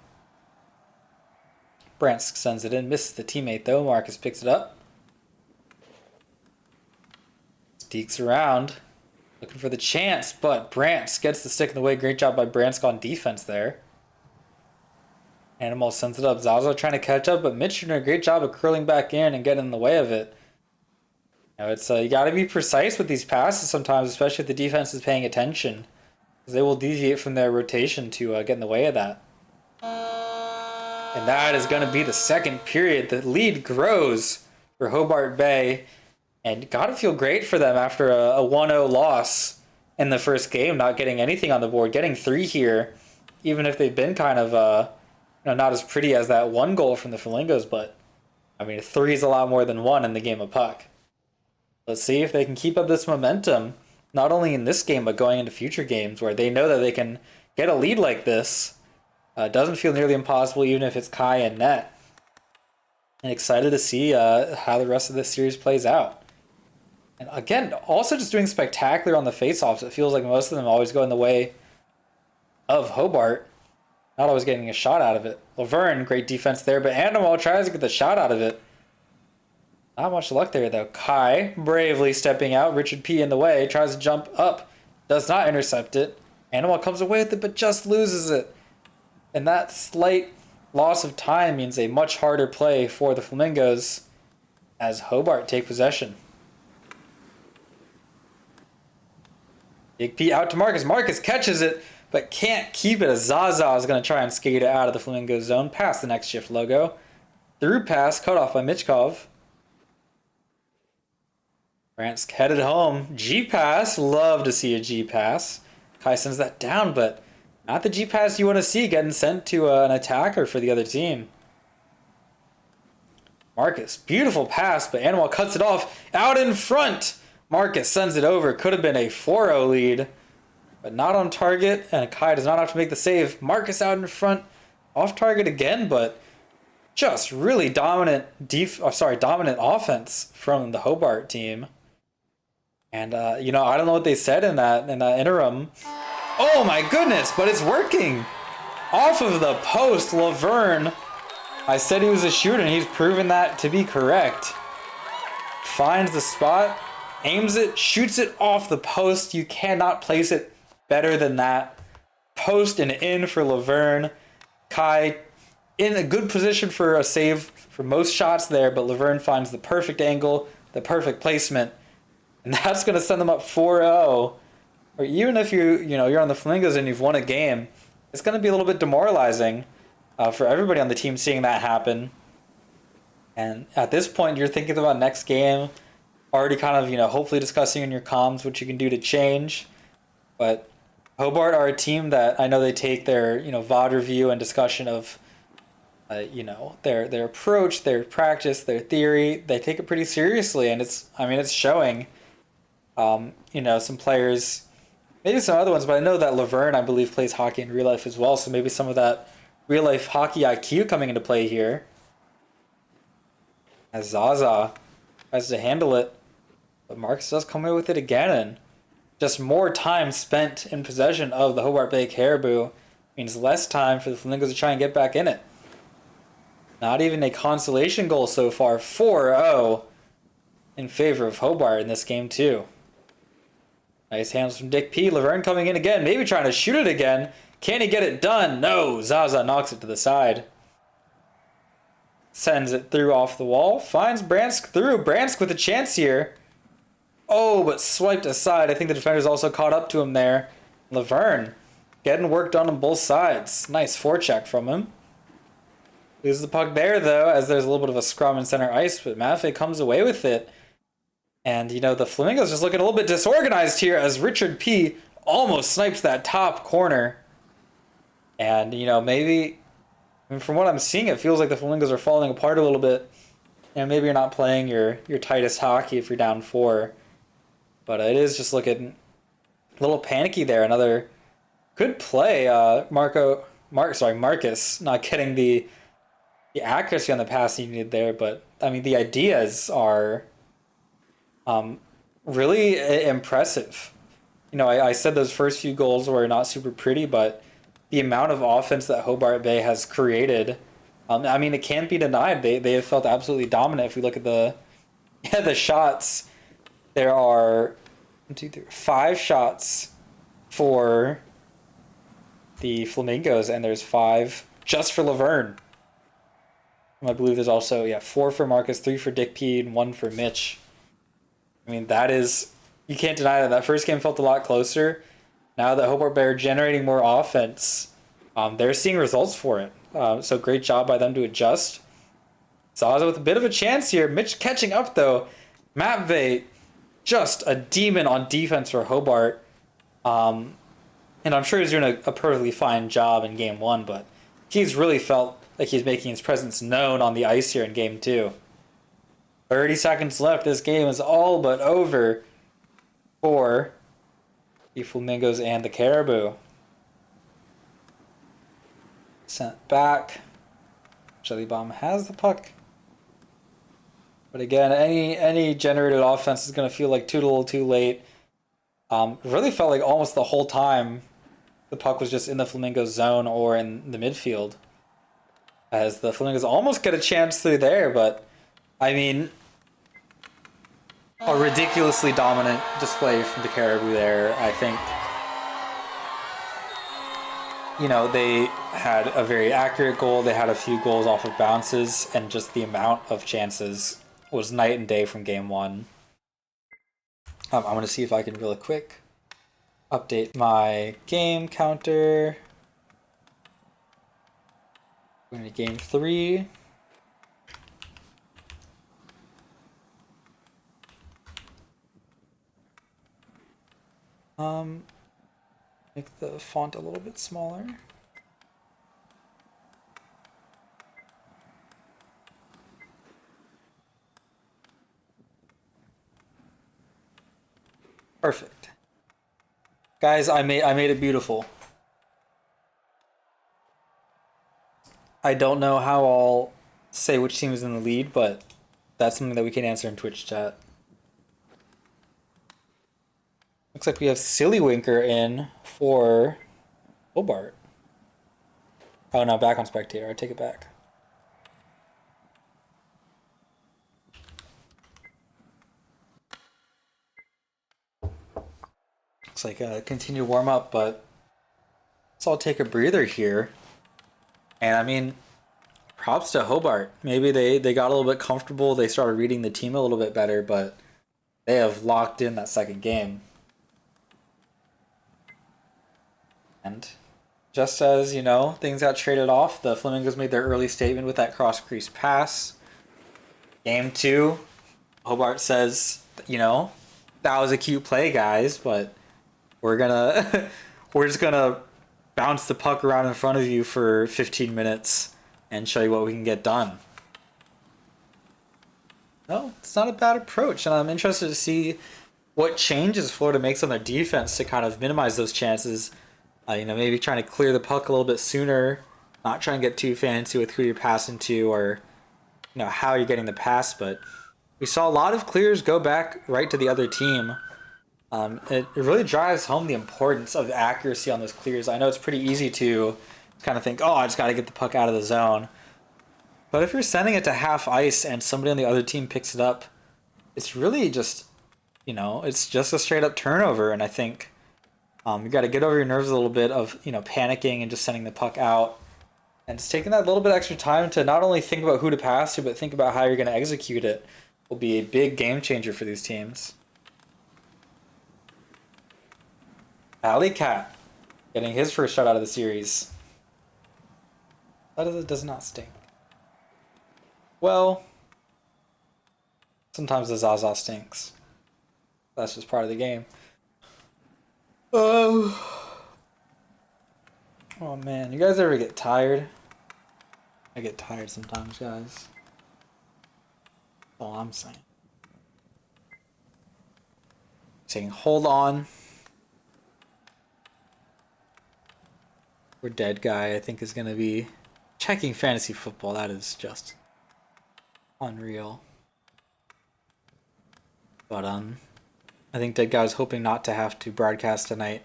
Brantsk sends it in, misses the teammate though. Marcus picks it up. Steeks around, looking for the chance, but Brantsk gets the stick in the way. Great job by Brantsk on defense there. Animal sends it up. Zaza trying to catch up, but Mitch doing a great job of curling back in and getting in the way of it. You know, it's you got to be precise with these passes sometimes, especially if the defense is paying attention, because they will deviate from their rotation to get in the way of that. And that is going to be the second period. The lead grows for Hobart Bay, and got to feel great for them after a 1-0 loss in the first game, not getting anything on the board, getting 3 here, even if they've been kind of not as pretty as that 1 goal from the Flamingos, but I mean 3 is a lot more than 1 in the game of puck. Let's see if they can keep up this momentum, not only in this game, but going into future games where they know that they can get a lead like this. Doesn't feel nearly impossible, even if it's Kai and net. And excited to see how the rest of this series plays out. And again, also just doing spectacular on the faceoffs. It feels like most of them always go in the way of Hobart. Not always getting a shot out of it. Laverne, great defense there, but Animal tries to get the shot out of it. Not much luck there, though. Kai bravely stepping out. Richard P. in the way. Tries to jump up. Does not intercept it. Animal comes away with it, but just loses it. And that slight loss of time means a much harder play for the Flamingos as Hobart take possession. Big P out to Marcus. Marcus catches it, but can't keep it as Zaza is going to try and skate it out of the Flamingo zone past the next shift logo. Through pass, cut off by Michkov. Brantsk headed home. G-pass. Love to see a G-pass. Kai sends that down, but not the G-pass you want to see getting sent to an attacker for the other team. Marcus, beautiful pass, but Animal cuts it off. Out in front. Marcus sends it over. Could have been a 4-0 lead, but not on target, and Kai does not have to make the save. Marcus out in front. Off target again, but just really dominant dominant offense from the Hobart team. And I don't know what they said in that interim. Oh my goodness, but it's working. Off of the post, Laverne. I said he was a shooter, and he's proven that to be correct. Finds the spot, aims it, shoots it off the post. You cannot place it better than that. Post and in for Laverne. Kai in a good position for a save for most shots there, but Laverne finds the perfect angle, the perfect placement, and that's going to send them up 4-0. Or even if you're on the Flamingos and you've won a game, it's going to be a little bit demoralizing for everybody on the team seeing that happen. And at this point, you're thinking about next game, already kind of hopefully discussing in your comms what you can do to change. But Hobart are a team that I know they take their VOD review and discussion of their approach, their practice, their theory. They take it pretty seriously, and it's showing. Some players, maybe some other ones, but I know that Laverne, I believe, plays hockey in real life as well, so maybe some of that real life hockey IQ coming into play here. As Zaza tries to handle it, but Marcus does come away with it again, and just more time spent in possession of the Hobart Bay Caribou means less time for the Flamingos to try and get back in it. Not even a consolation goal so far. 4-0 in favor of Hobart in this game too. Nice hands from Dick P. Laverne coming in again, maybe trying to shoot it again. Can he get it done? No. Zaza knocks it to the side. Sends it through off the wall. Finds Bransk through. Bransk with a chance here. Oh, but swiped aside. I think the defender's also caught up to him there. Laverne getting work done on both sides. Nice forecheck from him. Loses the puck there, though, as there's a little bit of a scrum in center ice, but Maffei comes away with it. And, you know, the Flamingos just looking a little bit disorganized here as Richard P. almost snipes that top corner. And, you know, maybe, I mean, from what I'm seeing, it feels like the Flamingos are falling apart a little bit. And maybe you're not playing your tightest hockey if you're down 4. But it is just looking a little panicky there. Another good play. Marcus not getting the accuracy on the pass he needed there. But, I mean, the ideas are really impressive. You know, I said those first few goals were not super pretty, but the amount of offense that Hobart Bay has created, I mean, it can't be denied. They have felt absolutely dominant. If we look at the shots, there are 1, 2, 3, 5 shots for the Flamingos, and there's 5 just for Laverne. I believe there's also 4 for Marcus, 3 for Dick P, and 1 for Mitch. I mean, that is, you can't deny that. That first game felt a lot closer. Now that Hobart Bay are generating more offense, they're seeing results for it. So great job by them to adjust. Zaza with a bit of a chance here. Mitch catching up, though. Matvey, just a demon on defense for Hobart. And I'm sure he's doing a perfectly fine job in Game 1, but he's really felt like he's making his presence known on the ice here in Game 2. 30 seconds left. This game is all but over for the Flamingos and the Caribou. Sent back. Jellybaum has the puck. But again, any generated offense is going to feel like too little too late. It really felt like almost the whole time the puck was just in the Flamingos zone or in the midfield. As the Flamingos almost get a chance through there, but I mean, a ridiculously dominant display from the Caribou there. I think, you know, they had a very accurate goal. They had a few goals off of bounces, and just the amount of chances was night and day from Game 1. I'm going to see if I can really quick update my game counter. We're going to Game 3. Make the font a little bit smaller. Perfect. Guys, I made it beautiful. I don't know how I'll say which team is in the lead, but that's something that we can answer in Twitch chat. Looks like we have Sillywinker in for Hobart. Oh no, back on spectator. I take it back. Looks like a continued warm up, but let's all take a breather here. And I mean, props to Hobart. Maybe they got a little bit comfortable. They started reading the team a little bit better, but they have locked in that second game. And just as, you know, things got traded off, the Flamingos made their early statement with that cross-crease pass. Game 2, Hobart says, you know, that was a cute play, guys, but we're just gonna bounce the puck around in front of you for 15 minutes and show you what we can get done. No, it's not a bad approach, and I'm interested to see what changes Florida makes on their defense to kind of minimize those chances. You know, maybe trying to clear the puck a little bit sooner, not trying to get too fancy with who you're passing to or, you know, how you're getting the pass. But we saw a lot of clears go back right to the other team. It really drives home the importance of accuracy on those clears. I know it's pretty easy to kind of think, oh, I just got to get the puck out of the zone. But if you're sending it to half ice and somebody on the other team picks it up, it's really just you know, it's just a straight up turnover. And I think you got to get over your nerves a little bit of, you know, panicking and just sending the puck out. And just taking that little bit extra time to not only think about who to pass to, but think about how you're going to execute it will be a big game changer for these teams. Alley Cat getting his first shot out of the series. That does not stink. Well, sometimes the Zaza stinks. That's just part of the game. Oh man, you guys ever get tired? I get tired sometimes, guys. That's all I'm saying. Saying hold on. We're dead guy, I think, is gonna be checking fantasy football. That is just unreal. But I think Dead Guy was hoping not to have to broadcast tonight.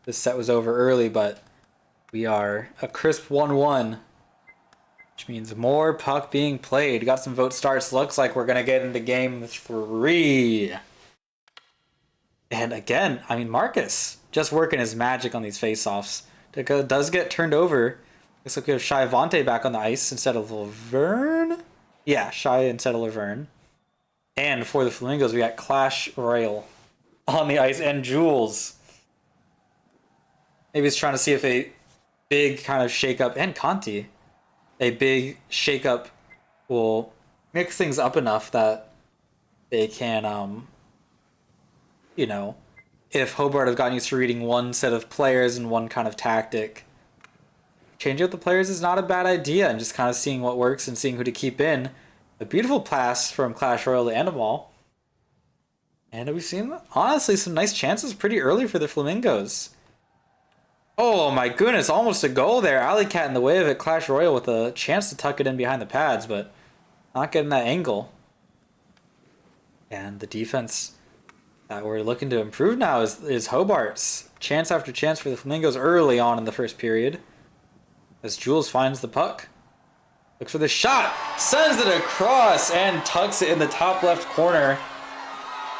This set was over early, but we are a crisp 1-1, which means more puck being played. Got some vote starts. Looks like we're gonna get into game 3. And again, I mean, Marcus just working his magic on these faceoffs. Does get turned over. Looks like we have Shy Vontae back on the ice instead of Laverne. Yeah, Shy instead of Laverne. And for the Flamingos, we got Clash Royale on the ice and Jules. Maybe he's trying to see if a big kind of shakeup, and Conti, a big shakeup will mix things up enough that they can, you know, if Hobart have gotten used to reading one set of players and one kind of tactic, changing up the players is not a bad idea, and just kind of seeing what works and seeing who to keep in. A beautiful pass from Clash Royale to Animal. And we've seen, honestly, some nice chances pretty early for the Flamingos. Oh my goodness, almost a goal there. Alley Cat in the way of it. Clash Royale with a chance to tuck it in behind the pads, but not getting that angle. And the defense that we're looking to improve now is Hobart's. Chance after chance for the Flamingos early on in the first period. As Jules finds the puck. Looks for the shot. Sends it across and tucks it in the top left corner.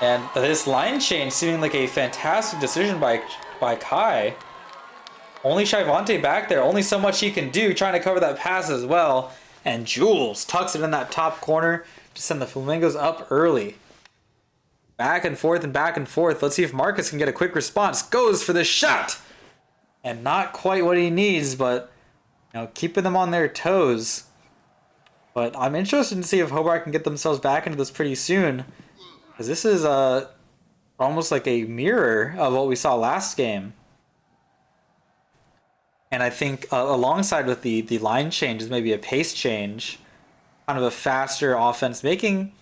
And this line change seeming like a fantastic decision by Kai. Only Shyvante back there. Only so much he can do, trying to cover that pass as well. And Jules tucks it in that top corner to send the Flamingos up early. Back and forth and back and forth. Let's see if Marcus can get a quick response. Goes for the shot. And not quite what he needs, but you know, keeping them on their toes. But I'm interested to see if Hobart can get themselves back into this pretty soon. Because this is almost like a mirror of what we saw last game. And I think alongside with the line change is maybe a pace change. Kind of a faster offense, making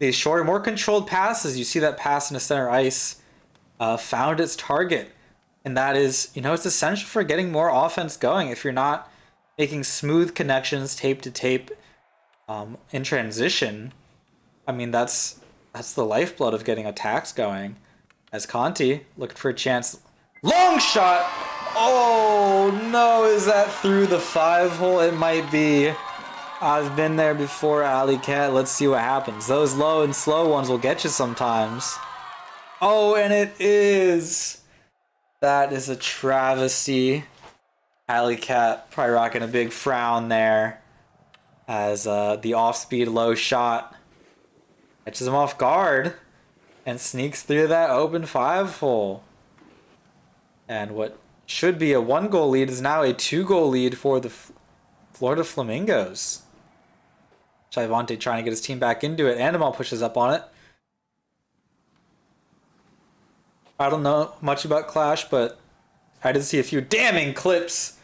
these shorter, more controlled passes. You see that pass in the center ice found its target. And that is, you know, it's essential for getting more offense going. If you're not making smooth connections, tape to tape, in transition, I mean, that's the lifeblood of getting attacks going. As Conti looking for a chance. Long shot! Oh no, is that through the 5-hole? It might be. I've been there before, Alley Cat. Let's see what happens. Those low and slow ones will get you sometimes. Oh, and it is. That is a travesty. Alley Cat probably rocking a big frown there. As the off-speed low shot catches him off guard and sneaks through that open 5-hole. And what should be a 1-goal lead is now a 2-goal lead for the Florida Flamingos. Shyvante trying to get his team back into it. Animal pushes up on it. I don't know much about Clash, but I did see a few damning clips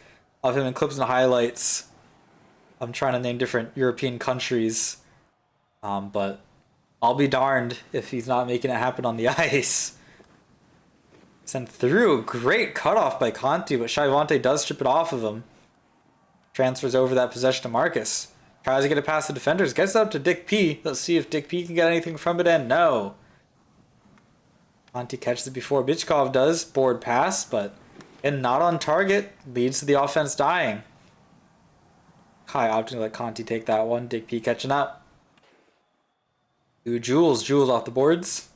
of him in clips and highlights. I'm trying to name different European countries. But I'll be darned if he's not making it happen on the ice. Sent through. Great cutoff by Conti, but Shyvante does strip it off of him. Transfers over that possession to Marcus. Tries to get it past the defenders. Gets it up to Dick P. Let's see if Dick P can get anything from it, and no. Conti catches it before Bichkov does. Board pass, but and not on target. Leads to the offense dying. Kai opting to let Conti take that one. Dick P catching up. Ooh, Jules off the boards.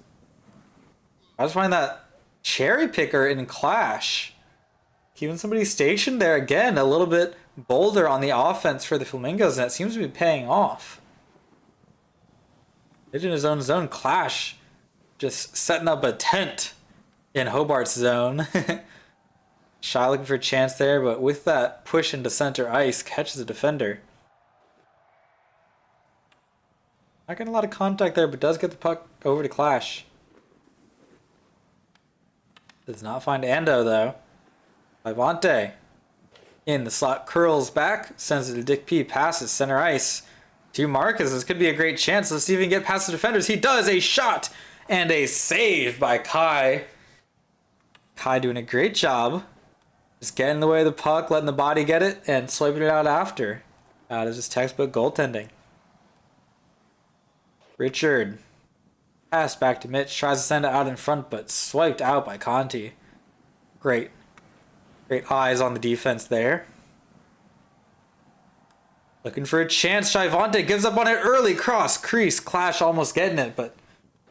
I just find that cherry picker in Clash, keeping somebody stationed there again, a little bit bolder on the offense for the Flamingos, and it seems to be paying off. In his own zone, Clash just setting up a tent in Hobart's zone. Shy looking for a chance there, but with that push into center ice, catches a defender. Not getting a lot of contact there, but does get the puck over to Clash. Does not find Ando though. Ivante in the slot, curls back, sends it to Dick P, passes center ice to Marcus. This could be a great chance. Let's see if he can get past the defenders. He does. A shot and a save by Kai. Kai doing a great job. Just getting in the way of the puck, letting the body get it, and swiping it out after. That is just textbook goaltending. Richard. Pass back to Mitch. Tries to send it out in front, but swiped out by Conti. Great. Great eyes on the defense there. Looking for a chance. Shivante gives up on it early. Cross, crease, Clash almost getting it, but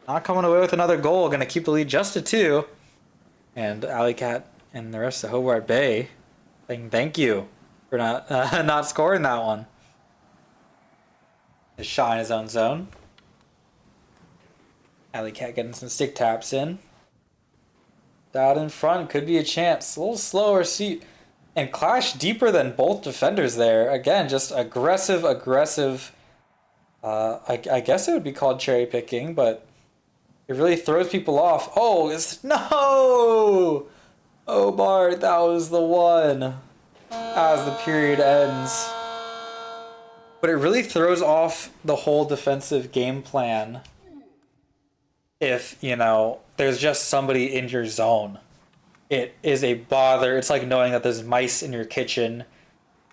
not coming away with another goal. Going to keep the lead just to 2. And Alley Cat and the rest of Hobart Bay saying thank you for not not scoring that one. A shot in his own zone. Alley Cat getting some stick taps in. Out in front could be a chance. A little slower seat. And Clash deeper than both defenders there. Again, just aggressive. I guess it would be called cherry picking, but it really throws people off. Oh, no! Oh, Bart, that was the one. As the period ends. But it really throws off the whole defensive game plan if, you know, there's just somebody in your zone. It is a bother. It's like knowing that there's mice in your kitchen.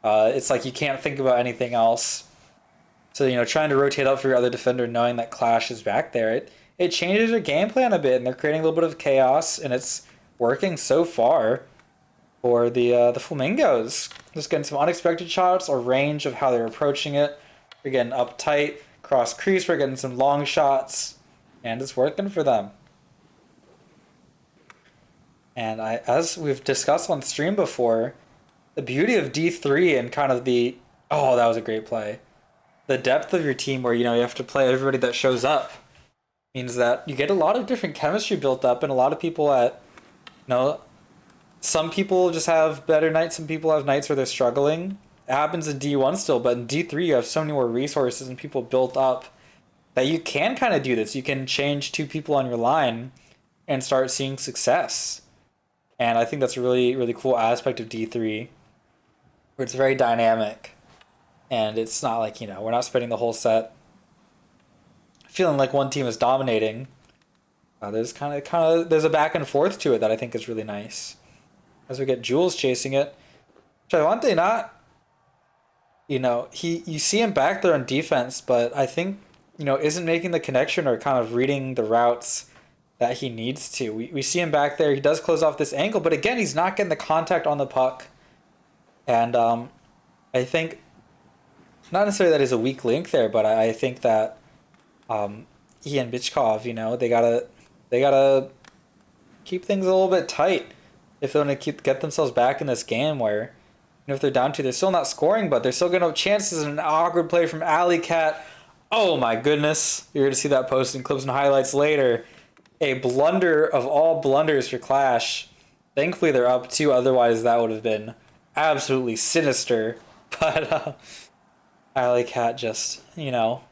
It's like you can't think about anything else. So, you know, trying to rotate up for your other defender, knowing that Clash is back there, it changes your game plan a bit, and they're creating a little bit of chaos, and it's working so far for the Flamingos. Just getting some unexpected shots, or range of how they're approaching it. We're getting uptight, cross crease, we're getting some long shots, and it's working for them. And as we've discussed on stream before, the beauty of D3 and kind of the, oh, that was a great play. The depth of your team where, you know, you have to play everybody that shows up means that you get a lot of different chemistry built up, and a lot of people at, you know, some people just have better nights, some people have nights where they're struggling. It happens in D1 still, but in D3 you have so many more resources and people built up that you can kind of do this. You can change 2 people on your line and start seeing success. And I think that's a really, really cool aspect of D3, where it's very dynamic. And it's not like, you know, we're not spending the whole set feeling like one team is dominating. There's kind of there's a back and forth to it that I think is really nice. As we get Jules chasing it, Javante not, you know, you see him back there on defense, but I think, you know, isn't making the connection or kind of reading the routes that he needs to. We see him back there. He does close off this angle, but again, he's not getting the contact on the puck. And I think, not necessarily that he's a weak link there, but I think that he and Bichkov, you know, they gotta keep things a little bit tight if they want to get themselves back in this game where, you know, if they're down 2, they're still not scoring, but they're still gonna have chances. And an awkward play from Alley Cat. Oh my goodness. You're gonna see that post in clips and highlights later. A blunder of all blunders for Clash. Thankfully they're up 2, otherwise that would have been absolutely sinister. But Alley Cat just, you know,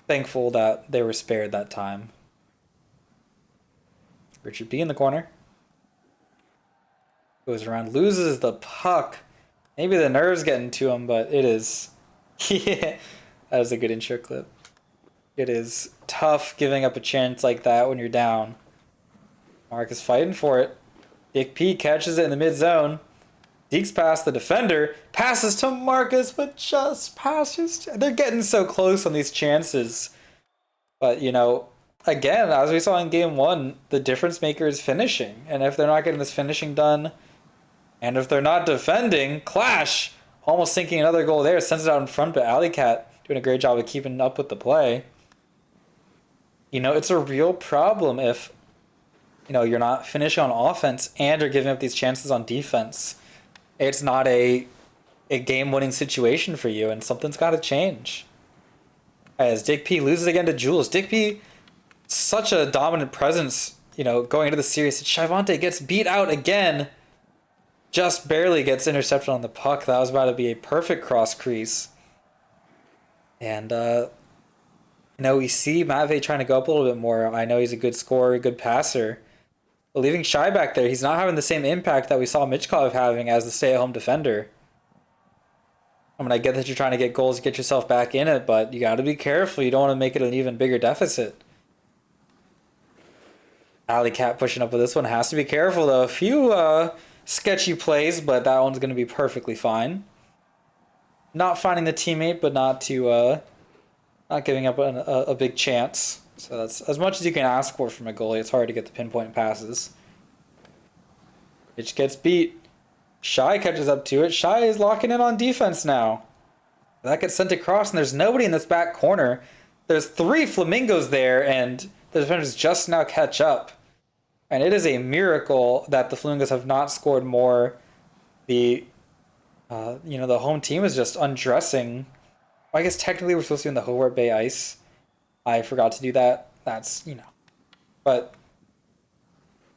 thankful that they were spared that time. Richard B in the corner. Goes around, loses the puck. Maybe the nerves getting to him, but it is... Yeah, that was a good intro clip. It is tough giving up a chance like that when you're down. Mark is fighting for it. Dick P catches it in the mid zone. Deeks past the defender. Passes to Marcus, but just passes. They're getting so close on these chances. But, you know, again, as we saw in game 1, the difference maker is finishing. And if they're not getting this finishing done, and if they're not defending, Clash almost sinking another goal there. Sends it out in front, but Alley Cat doing a great job of keeping up with the play. You know, it's a real problem if you know, you're not finishing on offense and you're giving up these chances on defense. It's not a game-winning situation for you, and something's got to change. As Dick P loses again to Jules. Dick P, such a dominant presence, you know, going into the series. Shyvonte gets beat out again. Just barely gets intercepted on the puck. That was about to be a perfect cross crease. And, you know, we see Matvey trying to go up a little bit more. I know he's a good scorer, a good passer. But leaving Shy back there, he's not having the same impact that we saw Michkov having as the stay-at-home defender. I mean, I get that you're trying to get goals to get yourself back in it, but you got to be careful. You don't want to make it an even bigger deficit. Alley Cat pushing up with this one. Has to be careful, though. A few sketchy plays, but that one's going to be perfectly fine. Not finding the teammate, but not giving up a big chance. So that's as much as you can ask for from a goalie. It's hard to get the pinpoint passes. Mitch gets beat. Shy catches up to it. Shy is locking in on defense now. That gets sent across, and there's nobody in this back corner. There's 3 Flamingos there, and the defenders just now catch up. And it is a miracle that the Flamingos have not scored more. The home team is just undressing. I guess technically we're supposed to be in the Hobart Bay ice. I forgot to do that. That's, you know. But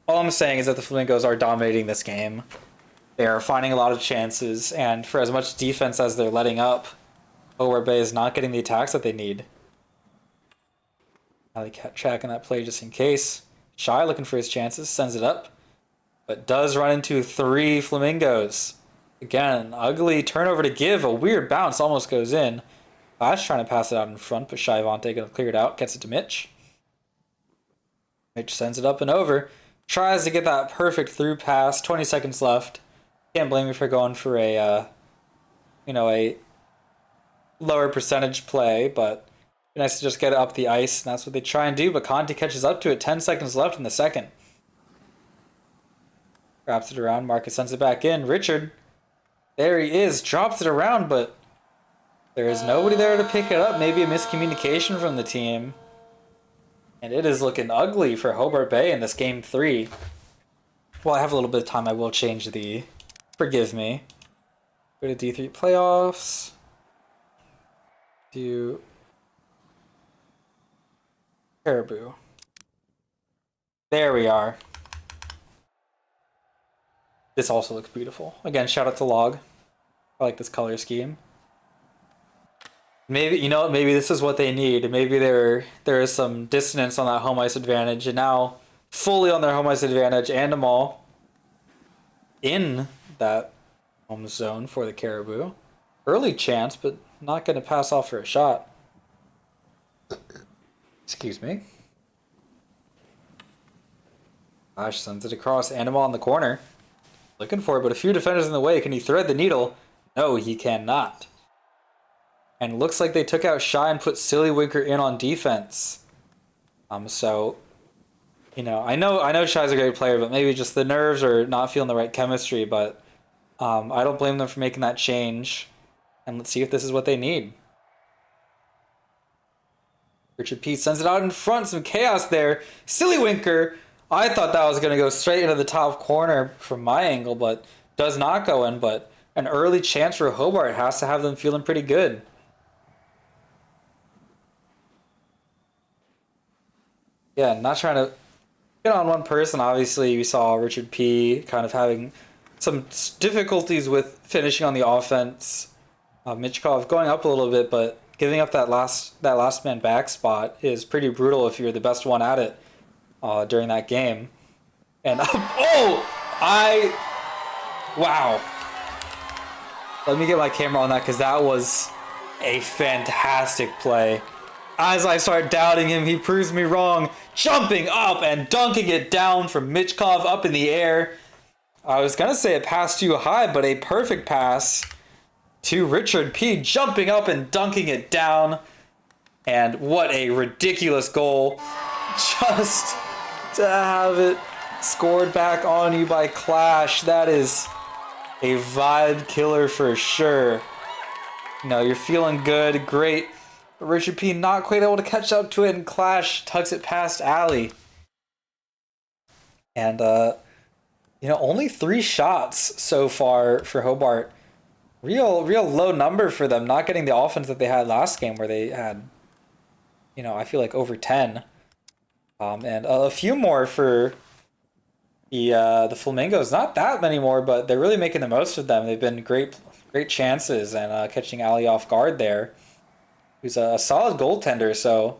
all I'm saying is that the Flamingos are dominating this game. They are finding a lot of chances, and for as much defense as they're letting up, Hobart Bay is not getting the attacks that they need. Alley Cat tracking that play just in case. Shy looking for his chances, sends it up, but does run into 3 Flamingos. Again, ugly turnover to give. A weird bounce almost goes in. Flash trying to pass it out in front, but Shyvonte gonna clear it out, gets it to Mitch. Mitch sends it up and over. Tries to get that perfect through pass. 20 seconds left. Can't blame me for going for a lower percentage play, but nice to just get it up the ice, and that's what they try and do, but Conti catches up to it. 10 seconds left in the second. Wraps it around. Marcus sends it back in. Richard, there he is. Drops it around, but there is nobody there to pick it up. Maybe a miscommunication from the team. And it is looking ugly for Hobart Bay in this game 3. Well, I have a little bit of time. I will change the... Forgive me. Go to D3 playoffs. Do... Caribou. There we are. This also looks beautiful. Again, shout out to Log. I like this color scheme. Maybe, you know, maybe this is what they need. Maybe there is some dissonance on that home ice advantage, and now fully on their home ice advantage, and them all in that home zone for the Caribou. Early chance, but not going to pass off for a shot. Excuse me. Ash sends it across. Animal in the corner. Looking for it, but a few defenders in the way. Can he thread the needle? No, he cannot. And looks like they took out Shy and put Silly Winker in on defense. So, you know, I know Shy's a great player, but maybe just the nerves are not feeling the right chemistry. But I don't blame them for making that change. And let's see if this is what they need. Richard P sends it out in front. Some chaos there. Silly Winker. I thought that was going to go straight into the top corner from my angle, but does not go in. But an early chance for Hobart has to have them feeling pretty good. Yeah, not trying to get on one person. Obviously, we saw Richard P kind of having some difficulties with finishing on the offense. Michkov going up a little bit, but giving up that last man back spot is pretty brutal if you're the best one at it during that game. And wow. Let me get my camera on that because that was a fantastic play. As I start doubting him, he proves me wrong. Jumping up and dunking it down from Michkov up in the air. I was going to say a pass too high, but a perfect pass to Richard P. Jumping up and dunking it down. And what a ridiculous goal. Just to have it scored back on you by Clash. That is a vibe killer for sure. You know, you're feeling good, great. But Richard P not quite able to catch up to it, and Clash tucks it past Alley. And, only 3 shots so far for Hobart. Real low number for them, not getting the offense that they had last game where they had, I feel like over 10. And a few more for the Flamingos. Not that many more, but they're really making the most of them. They've been great chances and catching Ali off guard there. Who's a solid goaltender, so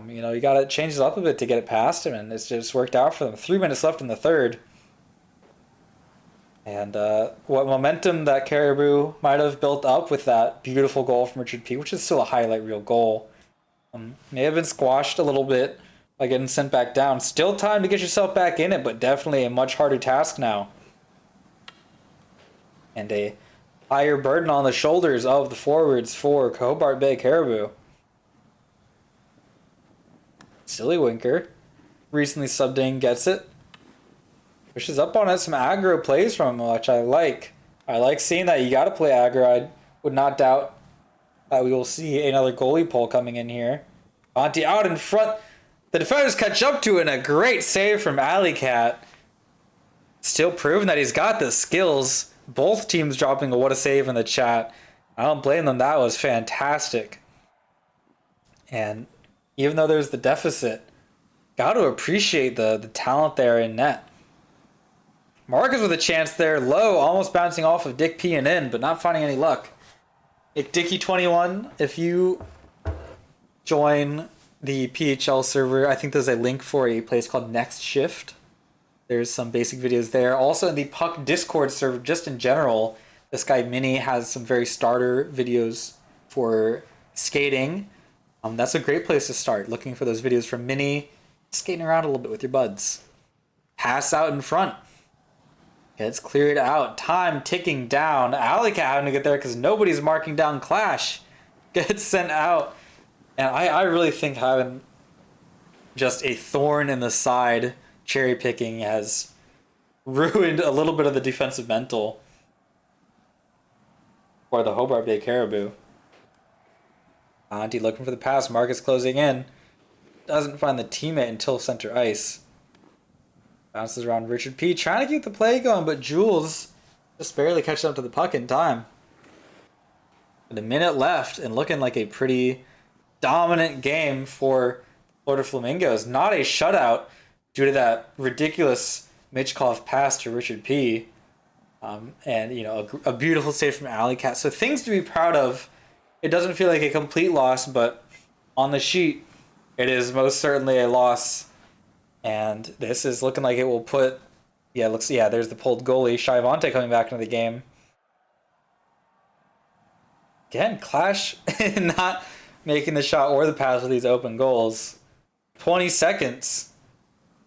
you got to change it up a bit to get it past him, and it's just worked out for them. 3 minutes left in the third. And what momentum that Caribou might have built up with that beautiful goal from Richard P, which is still a highlight reel goal, may have been squashed a little bit by getting sent back down. Still time to get yourself back in it, but definitely a much harder task now. And a higher burden on the shoulders of the forwards for Hobart Bay Caribou. Silly Winker recently subbed in, gets it. Pushes up on it, some aggro plays from him, which I like. I like seeing that. You got to play aggro. I would not doubt that we will see another goalie pull coming in here. Conti out in front. The defenders catch up to it, and a great save from Alley Cat. Still proving that he's got the skills. Both teams dropping a what a save in the chat. I don't blame them. That was fantastic. And even though there's the deficit, got to appreciate the talent there in net. Marcus with a chance there, low, almost bouncing off of Dick P and in, but not finding any luck. Dicky21, if you join the PHL server, I think there's a link for a place called Next Shift. There's some basic videos there. Also in the Puck Discord server, just in general, this guy Mini has some very starter videos for skating. That's a great place to start, looking for those videos from Mini, skating around a little bit with your buds. Pass out in front. Gets cleared out. Time ticking down. Alley Cat having to get there because nobody's marking down Clash. Gets sent out. And I really think having just a thorn in the side cherry picking has ruined a little bit of the defensive mental for the Hobart Bay Caribou. Conti looking for the pass. Marcus closing in. Doesn't find the teammate until center ice. Bounces around Richard P. Trying to keep the play going, but Jules just barely catches up to the puck in time. With a minute left and looking like a pretty dominant game for Florida Flamingos. Not a shutout due to that ridiculous Mitchkov pass to Richard P. And, a beautiful save from Alley Cat. So things to be proud of. It doesn't feel like a complete loss, but on the sheet, it is most certainly a loss. And this is looking like it will put... there's the pulled goalie. Shivante coming back into the game. Again, Clash not making the shot or the pass with these open goals. 20 seconds.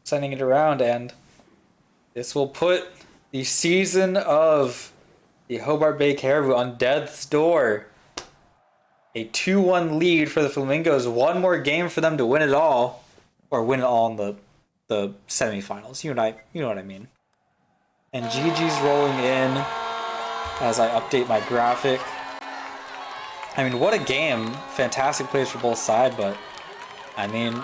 Sending it around, and this will put the season of the Hobart Bay Caribou on death's door. A 2-1 lead for the Flamingos. One more game for them to win it all. Or win it all in the semifinals. You know what I mean. And GG's rolling in as I update my graphic. I mean, what a game. Fantastic plays for both sides, but I mean,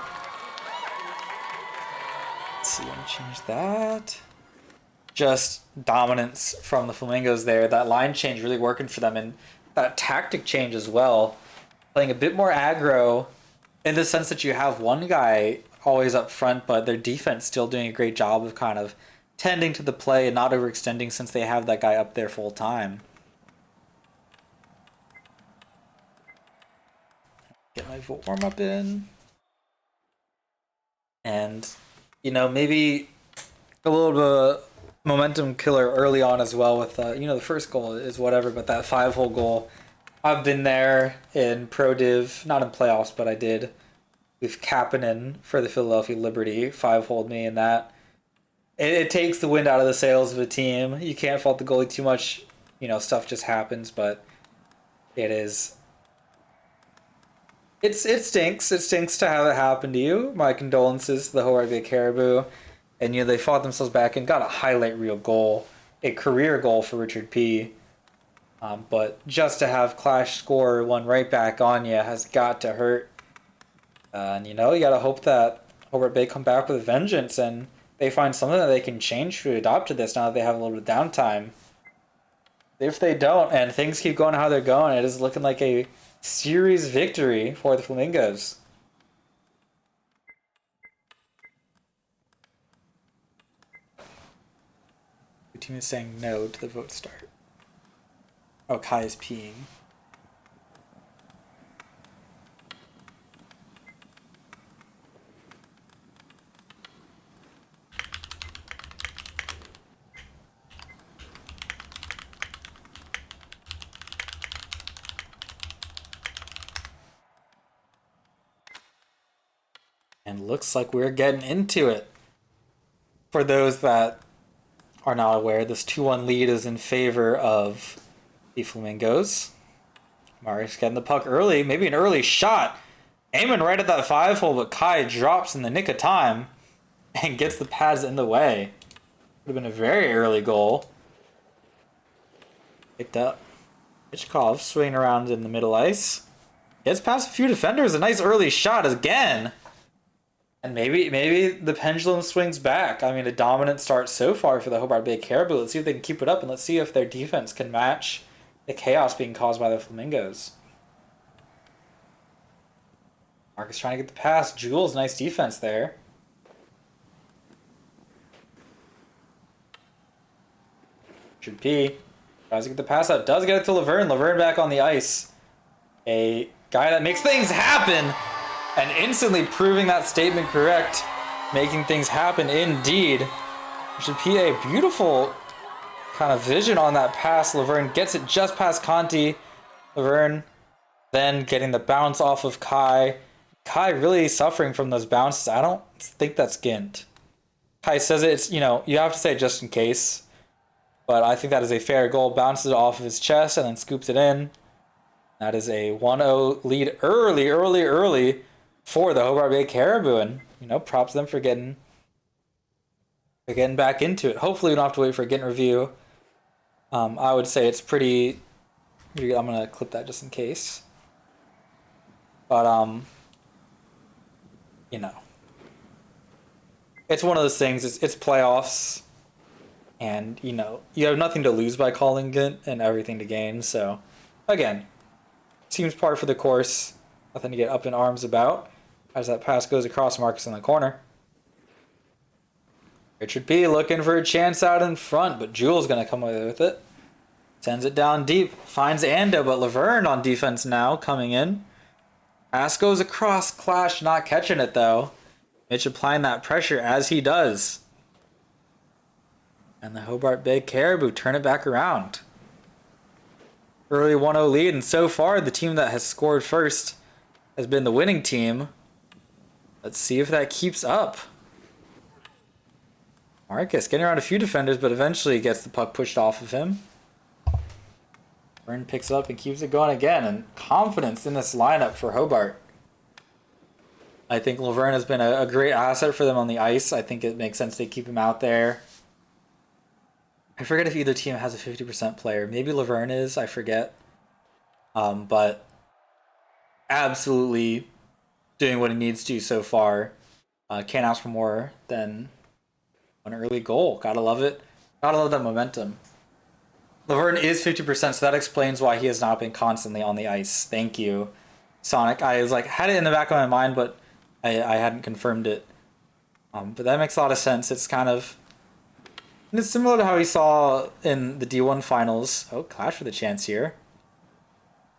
let's see, let me change that. Just dominance from the Flamingos there. That line change really working for them, and that tactic change as well. Playing a bit more aggro in the sense that you have one guy always up front, but their defense still doing a great job of kind of tending to the play and not overextending since they have that guy up there full time. Get my warm up in. And, maybe a little bit of momentum killer early on as well with, the first goal is whatever, but that 5-hole goal, I've been there in Pro Div, not in playoffs, but I did with Kapanen for the Philadelphia Liberty, 5-holed me in that. It takes the wind out of the sails of a team. You can't fault the goalie too much, stuff just happens, but it is... It stinks. It stinks to have it happen to you. My condolences to the Hobart Bay Caribou. And, they fought themselves back and got a highlight reel goal. A career goal for Richard P. But just to have Clash score one right back on you has got to hurt. And, you got to hope that Hobart Bay come back with a vengeance. And they find something that they can change to adapt to this now that they have a little bit of downtime. If they don't, and things keep going how they're going, it is looking like a series victory for the Flamingos. The team is saying no to the vote start. Oh, Kai is peeing. And looks like we're getting into it. For those that are not aware, this 2-1 lead is in favor of the Flamingos. Marius getting the puck early, maybe an early shot. Aiming right at that 5-hole, but Kai drops in the nick of time and gets the pads in the way. Would have been a very early goal. Picked up. Ichkov swinging around in the middle ice. Gets past a few defenders, a nice early shot again. And maybe the pendulum swings back. I mean, a dominant start so far for the Hobart Bay Caribou. Let's see if they can keep it up, and let's see if their defense can match the chaos being caused by the Flamingos. Marcus trying to get the pass. Jules, nice defense there. Should be. Tries to get the pass out. Does get it to Laverne. Laverne back on the ice. A guy that makes things happen. And instantly proving that statement correct. Making things happen indeed. Should be a beautiful kind of vision on that pass. Laverne gets it just past Conti. Laverne then getting the bounce off of Kai. Kai really suffering from those bounces. I don't think that's Gint. Kai says it's, you have to say it just in case. But I think that is a fair goal. Bounces it off of his chest and then scoops it in. That is a 1-0 lead early for the Hobart Bay Caribou. And, props them for getting back into it. Hopefully we don't have to wait for a Gint review. I would say it's pretty good. I'm going to clip that just in case. But, it's one of those things. It's playoffs. And, you have nothing to lose by calling Gint and everything to gain. So, again, seems par for the course. Nothing to get up in arms about. As that pass goes across Marcus in the corner. Richard P. looking for a chance out in front, but Jules going to come away with it. Sends it down deep. Finds Ando, but Laverne on defense now coming in. Pass goes across. Clash not catching it, though. Mitch applying that pressure as he does. And the Hobart Bay Caribou turn it back around. Early 1-0 lead, and so far the team that has scored first has been the winning team. Let's see if that keeps up. Marcus getting around a few defenders, but eventually gets the puck pushed off of him. Byrne picks it up and keeps it going again, and confidence in this lineup for Hobart. I think Laverne has been a great asset for them on the ice. I think it makes sense they keep him out there. I forget if either team has a 50% player. Maybe Laverne is, I forget. But absolutely doing what he needs to so far. Can't ask for more than an early goal. Gotta love it. Gotta love that momentum. Laverne is 50%, so that explains why he has not been constantly on the ice. Thank you, Sonic. I was had it in the back of my mind, but I hadn't confirmed it. But that makes a lot of sense. It's kind of... And it's similar to how we saw in the D1 finals. Oh, Clash for the chance here.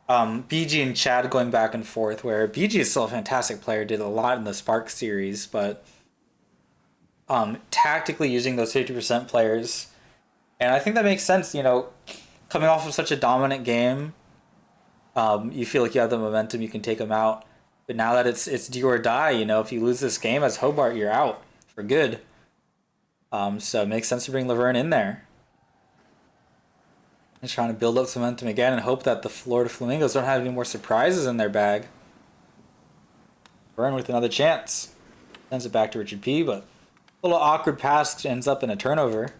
BG and Chad going back and forth, where BG is still a fantastic player, did a lot in the Spark series, but tactically using those 50% players. And I think that makes sense, coming off of such a dominant game, you feel like you have the momentum, you can take them out. But now that it's do or die, if you lose this game as Hobart, you're out for good. So it makes sense to bring Laverne in there. And trying to build up some momentum again and hope that the Florida Flamingos don't have any more surprises in their bag. Laverne with another chance. Sends it back to Richard P, but a little awkward pass ends up in a turnover.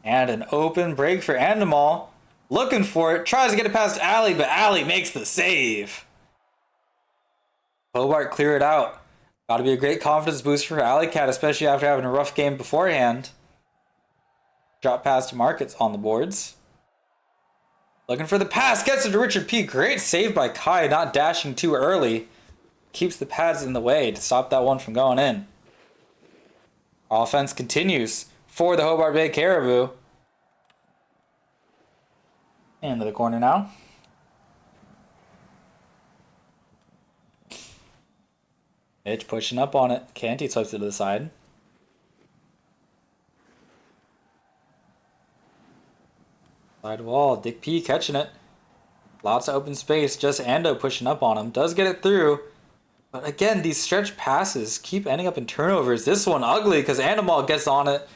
And an open break for Andamal. Looking for it. Tries to get it past Alley, but Alley makes the save. Hobart clear it out. Gotta be a great confidence boost for Alley Cat, especially after having a rough game beforehand. Drop pass to Markets on the boards. Looking for the pass, gets it to Richard P. Great save by Kai, not dashing too early. Keeps the pads in the way to stop that one from going in. Offense continues for the Hobart Bay Caribou. Into the corner now. Mitch pushing up on it. Canty swipes it to the side. Side wall. Dick P catching it. Lots of open space. Just Ando pushing up on him. Does get it through. But again, these stretch passes keep ending up in turnovers. This one ugly because Animal gets on it.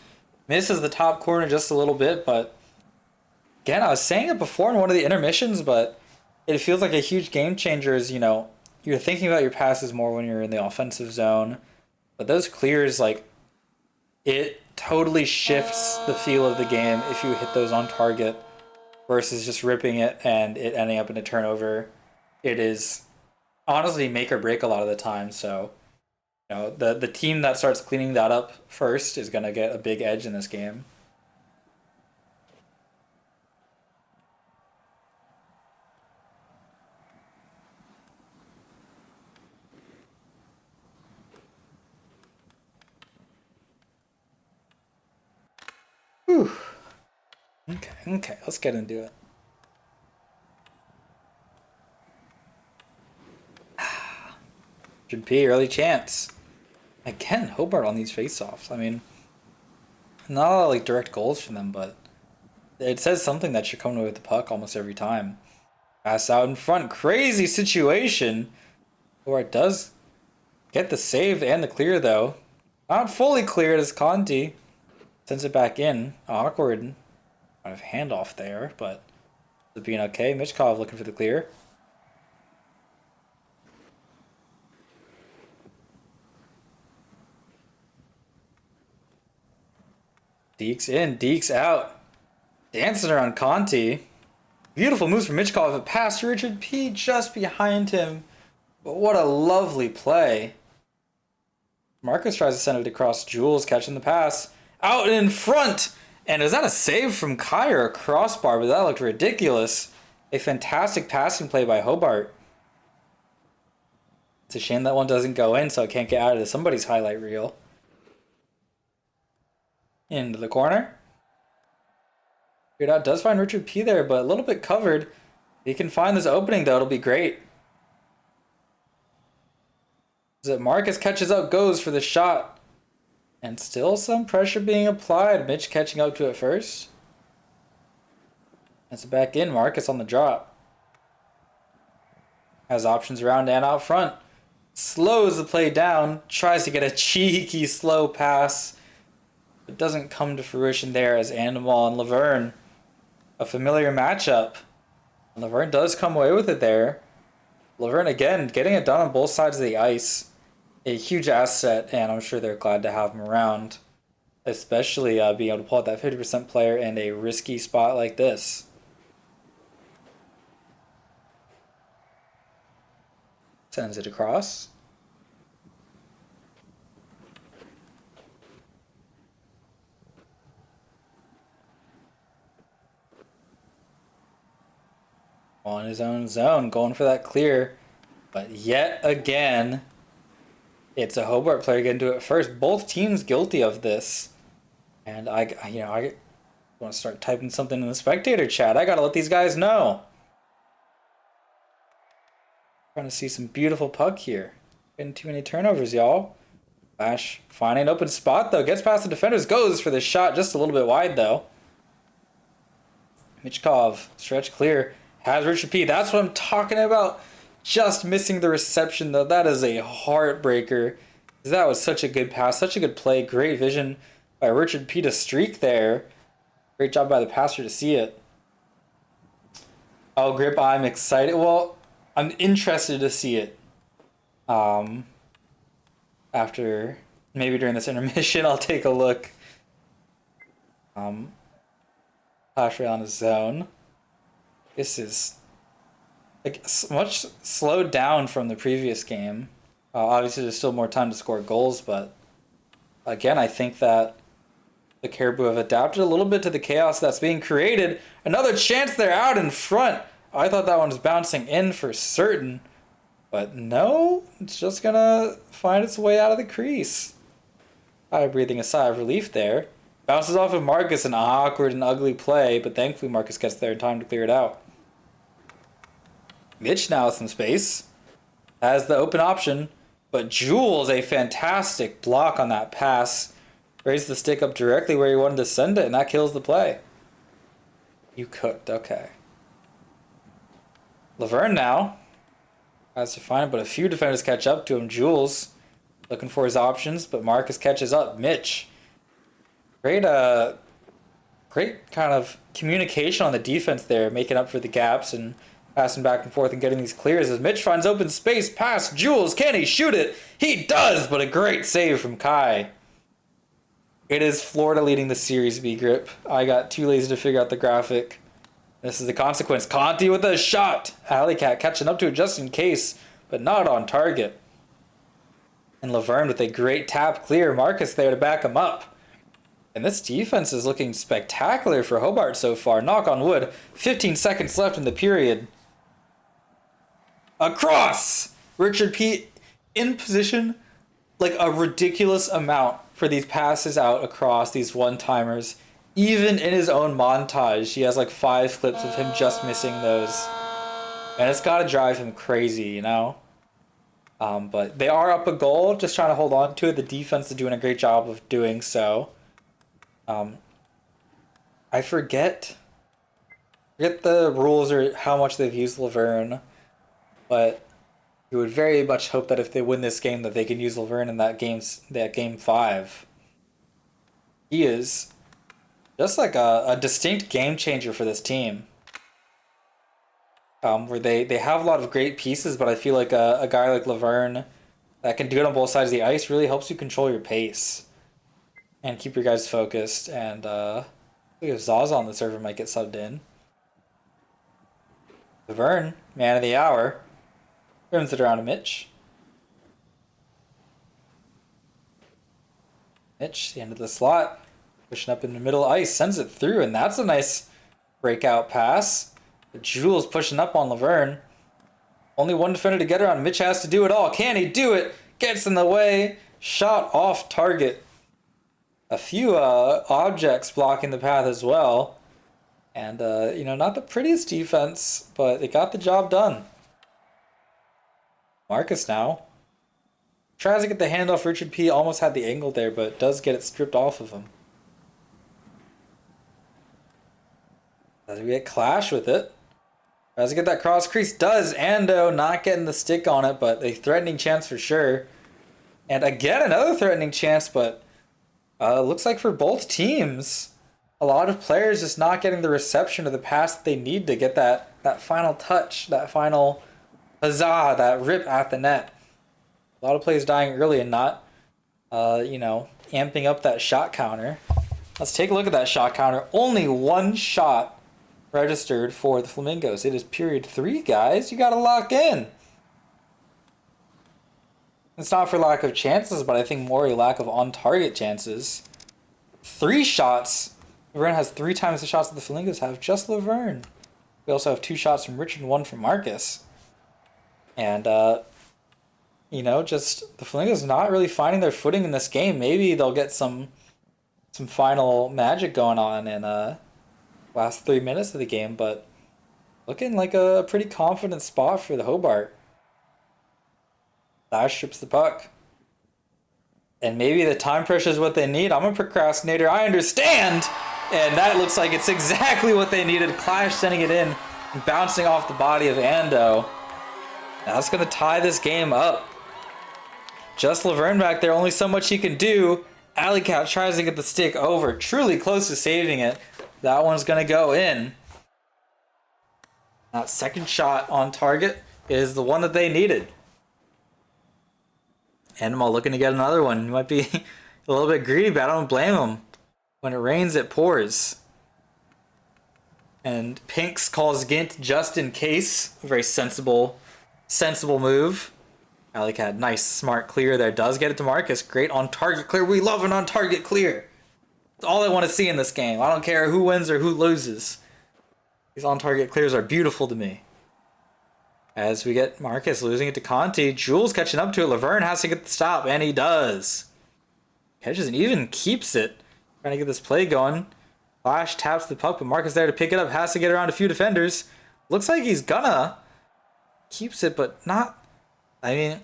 Misses the top corner just a little bit. But again, I was saying it before in one of the intermissions, but it feels like a huge game changer is, you know, you're thinking about your passes more when you're in the offensive zone. But those clears, like, it totally shifts the feel of the game if you hit those on target versus just ripping it and it ending up in a turnover. It is honestly make or break a lot of the time. So, you know, the team that starts cleaning that up first is going to get a big edge in this game. Whew. Okay, let's get into it. Should be early chance. Again, Hobart on these face-offs. I mean, not a lot of, like, direct goals from them, but it says something that you're coming away with the puck almost every time. Pass out in front. Crazy situation. Hobart does get the save and the clear, though. Not fully cleared as Conti sends it back in. Awkward kind of handoff there, but it's being okay. Michkov looking for the clear. Deeks in, Deeks out. Dancing around Conti. Beautiful moves from Michkov. A pass to Richard P just behind him. But what a lovely play. Marcus tries to send it across. Jules catching the pass. Out and in front! And is that a save from Kai or a crossbar? But that looked ridiculous. A fantastic passing play by Hobart. It's a shame that one doesn't go in, so it can't get out of somebody's highlight reel. Into the corner. Figured out, does find Richard P there, but a little bit covered. If he can find this opening, though, it'll be great. As it Marcus catches up, goes for the shot. And still some pressure being applied. Mitch catching up to it first. That's back in. Marcus on the drop. Has options around and out front. Slows the play down. Tries to get a cheeky slow pass. It doesn't come to fruition there as Animal and Laverne. A familiar matchup. And Laverne does come away with it there. Laverne again getting it done on both sides of the ice. A huge asset, and I'm sure they're glad to have him around. Especially being able to pull out that 50% player in a risky spot like this. Sends it across. On his own zone, going for that clear. But yet again, it's a Hobart player getting to it first. Both teams guilty of this. And I want to start typing something in the spectator chat. I got to let these guys know. Trying to see some beautiful puck here. Getting too many turnovers, y'all. Flash finding an open spot, though. Gets past the defenders. Goes for the shot. Just a little bit wide, though. Michkov. Stretch clear. Has Richard P. That's what I'm talking about. Just missing the reception, though. That is a heartbreaker. That was such a good pass. Such a good play. Great vision by Richard P. to streak there. Great job by the passer to see it. Oh, Grip, I'm excited. Well, I'm interested to see it. After, maybe during this intermission, I'll take a look. Flash on his zone. This is like much slowed down from the previous game. Obviously, there's still more time to score goals, but again, I think that the Caribou have adapted a little bit to the chaos that's being created. Another chance they're out in front. I thought that one was bouncing in for certain, but no, it's just gonna find its way out of the crease. I'm breathing a sigh of relief there. Bounces off of Marcus, an awkward and ugly play, but thankfully Marcus gets there in time to clear it out. Mitch now with some space. Has the open option, but Jules, a fantastic block on that pass. Raised the stick up directly where he wanted to send it, and that kills the play. You cooked, okay. Laverne now has to find it, but a few defenders catch up to him. Jules looking for his options, but Marcus catches up. Mitch. Great kind of communication on the defense there, making up for the gaps and passing back and forth and getting these clears as Mitch finds open space past Jules. Can he shoot it? He does, but a great save from Kai. It is Florida leading the series, B-Grip. I got too lazy to figure out the graphic. This is the consequence. Conti with a shot. Alley Cat catching up to it just in case, but not on target. And Laverne with a great tap clear. Marcus there to back him up. And this defense is looking spectacular for Hobart so far. Knock on wood. 15 seconds left in the period. Across! Richard P. in position like a ridiculous amount for these passes out across these one-timers. Even in his own montage, he has like 5 clips of him just missing those. And it's got to drive him crazy, you know? But they are up a goal, just trying to hold on to it. The defense is doing a great job of doing so. I forget the rules or how much they've used Laverne, but you would very much hope that if they win this game that they can use Laverne in that game 5. He is just like a distinct game changer for this team. Where they have a lot of great pieces, but I feel like a guy like Laverne that can do it on both sides of the ice really helps you control your pace and keep your guys focused. And I think if Zaza on the server might get subbed in. Laverne, man of the hour, turns it around to Mitch. Mitch, the end of the slot, pushing up in the middle ice, sends it through, and that's a nice breakout pass. Jules pushing up on Laverne. Only one defender to get around. Mitch has to do it all. Can he do it? Gets in the way. Shot off target. A few objects blocking the path as well. And, not the prettiest defense, but it got the job done. Marcus now tries to get the handoff. Richard P. almost had the angle there, but does get it stripped off of him. Does we get Clash with it? Tries to get that cross crease. Does. Ando not getting the stick on it, but a threatening chance for sure. And again, another threatening chance, but looks like for both teams, a lot of players just not getting the reception of the pass that they need to get that final touch, that final huzzah, that rip at the net. A lot of players dying early and not, amping up that shot counter. Let's take a look at that shot counter. Only one shot registered for the Flamingos. It is period 3, guys. You gotta lock in. It's not for lack of chances, but I think more a lack of on-target chances. 3 shots. Laverne has 3 times the shots that the Flamingos have. Just Laverne. We also have 2 shots from Richard and 1 from Marcus. And, just the Flamingos not really finding their footing in this game. Maybe they'll get some final magic going on in last 3 minutes of the game, but looking like a pretty confident spot for the Hobart. Dash strips the puck. And maybe the time pressure is what they need. I'm a procrastinator. I understand! And that looks like it's exactly what they needed. Clash sending it in and bouncing off the body of Ando. That's going to tie this game up. Just Laverne back there. Only so much he can do. Alley Cat tries to get the stick over. Truly close to saving it. That one's going to go in. That second shot on target is the one that they needed. Animal looking to get another one. He might be a little bit greedy, but I don't blame him. When it rains, it pours. And Pinks calls Gint just in case. A very sensible move. Alley Cat, nice, smart clear there. Does get it to Marcus. Great on-target clear. We love an on-target clear. That's all I want to see in this game. I don't care who wins or who loses. These on-target clears are beautiful to me. As we get Marcus losing it to Conti, Jules catching up to it. Laverne has to get the stop, and he does. Catches and even keeps it. Trying to get this play going. Flash taps the puck, but Marcus there to pick it up. Has to get around a few defenders. Looks like he's gonna. Keeps it, but not... I mean,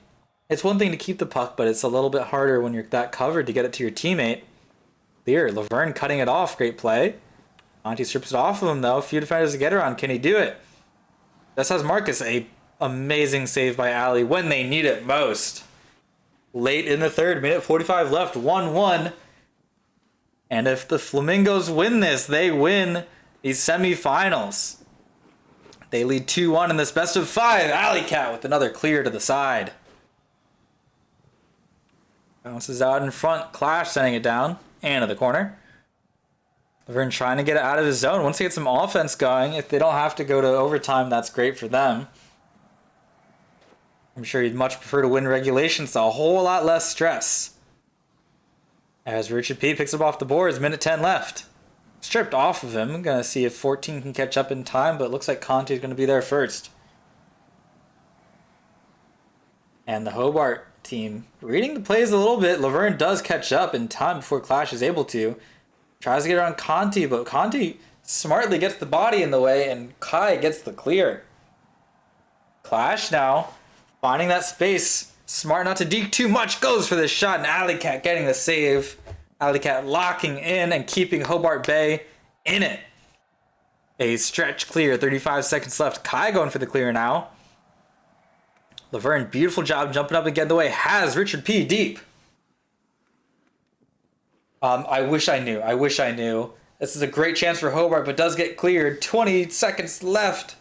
it's one thing to keep the puck, but it's a little bit harder when you're that covered to get it to your teammate. Clear. Laverne cutting it off. Great play. Conti strips it off of him, though. A few defenders to get around. Can he do it? This has Marcus. A amazing save by Alley when they need it most. Late in the third, minute 45 left, 1-1. And if the Flamingos win this, they win the semifinals. They lead 2-1 in this best of 5. Alley Cat with another clear to the side. Bounces out in front. Clash sending it down and to the corner. Laverne trying to get it out of his zone. Once they get some offense going, if they don't have to go to overtime, that's great for them. I'm sure you'd much prefer to win regulation, so a whole lot less stress. As Richard P picks up off the boards, minute 10 left. Stripped off of him. Gonna see if 14 can catch up in time, but it looks like Conti's gonna be there first. And the Hobart team reading the plays a little bit. Laverne does catch up in time before Clash is able to. Tries to get around Conti, but Conti smartly gets the body in the way, and Kai gets the clear. Clash now, finding that space. Smart not to deke too much, goes for this shot, and Alley Cat getting the save. Alley Cat locking in and keeping Hobart Bay in it. A stretch clear, 35 seconds left. Kai going for the clear now. Laverne, beautiful job jumping up and getting the way. Has Richard P deep. I wish I knew. This is a great chance for Hobart, but does get cleared. 20 seconds left.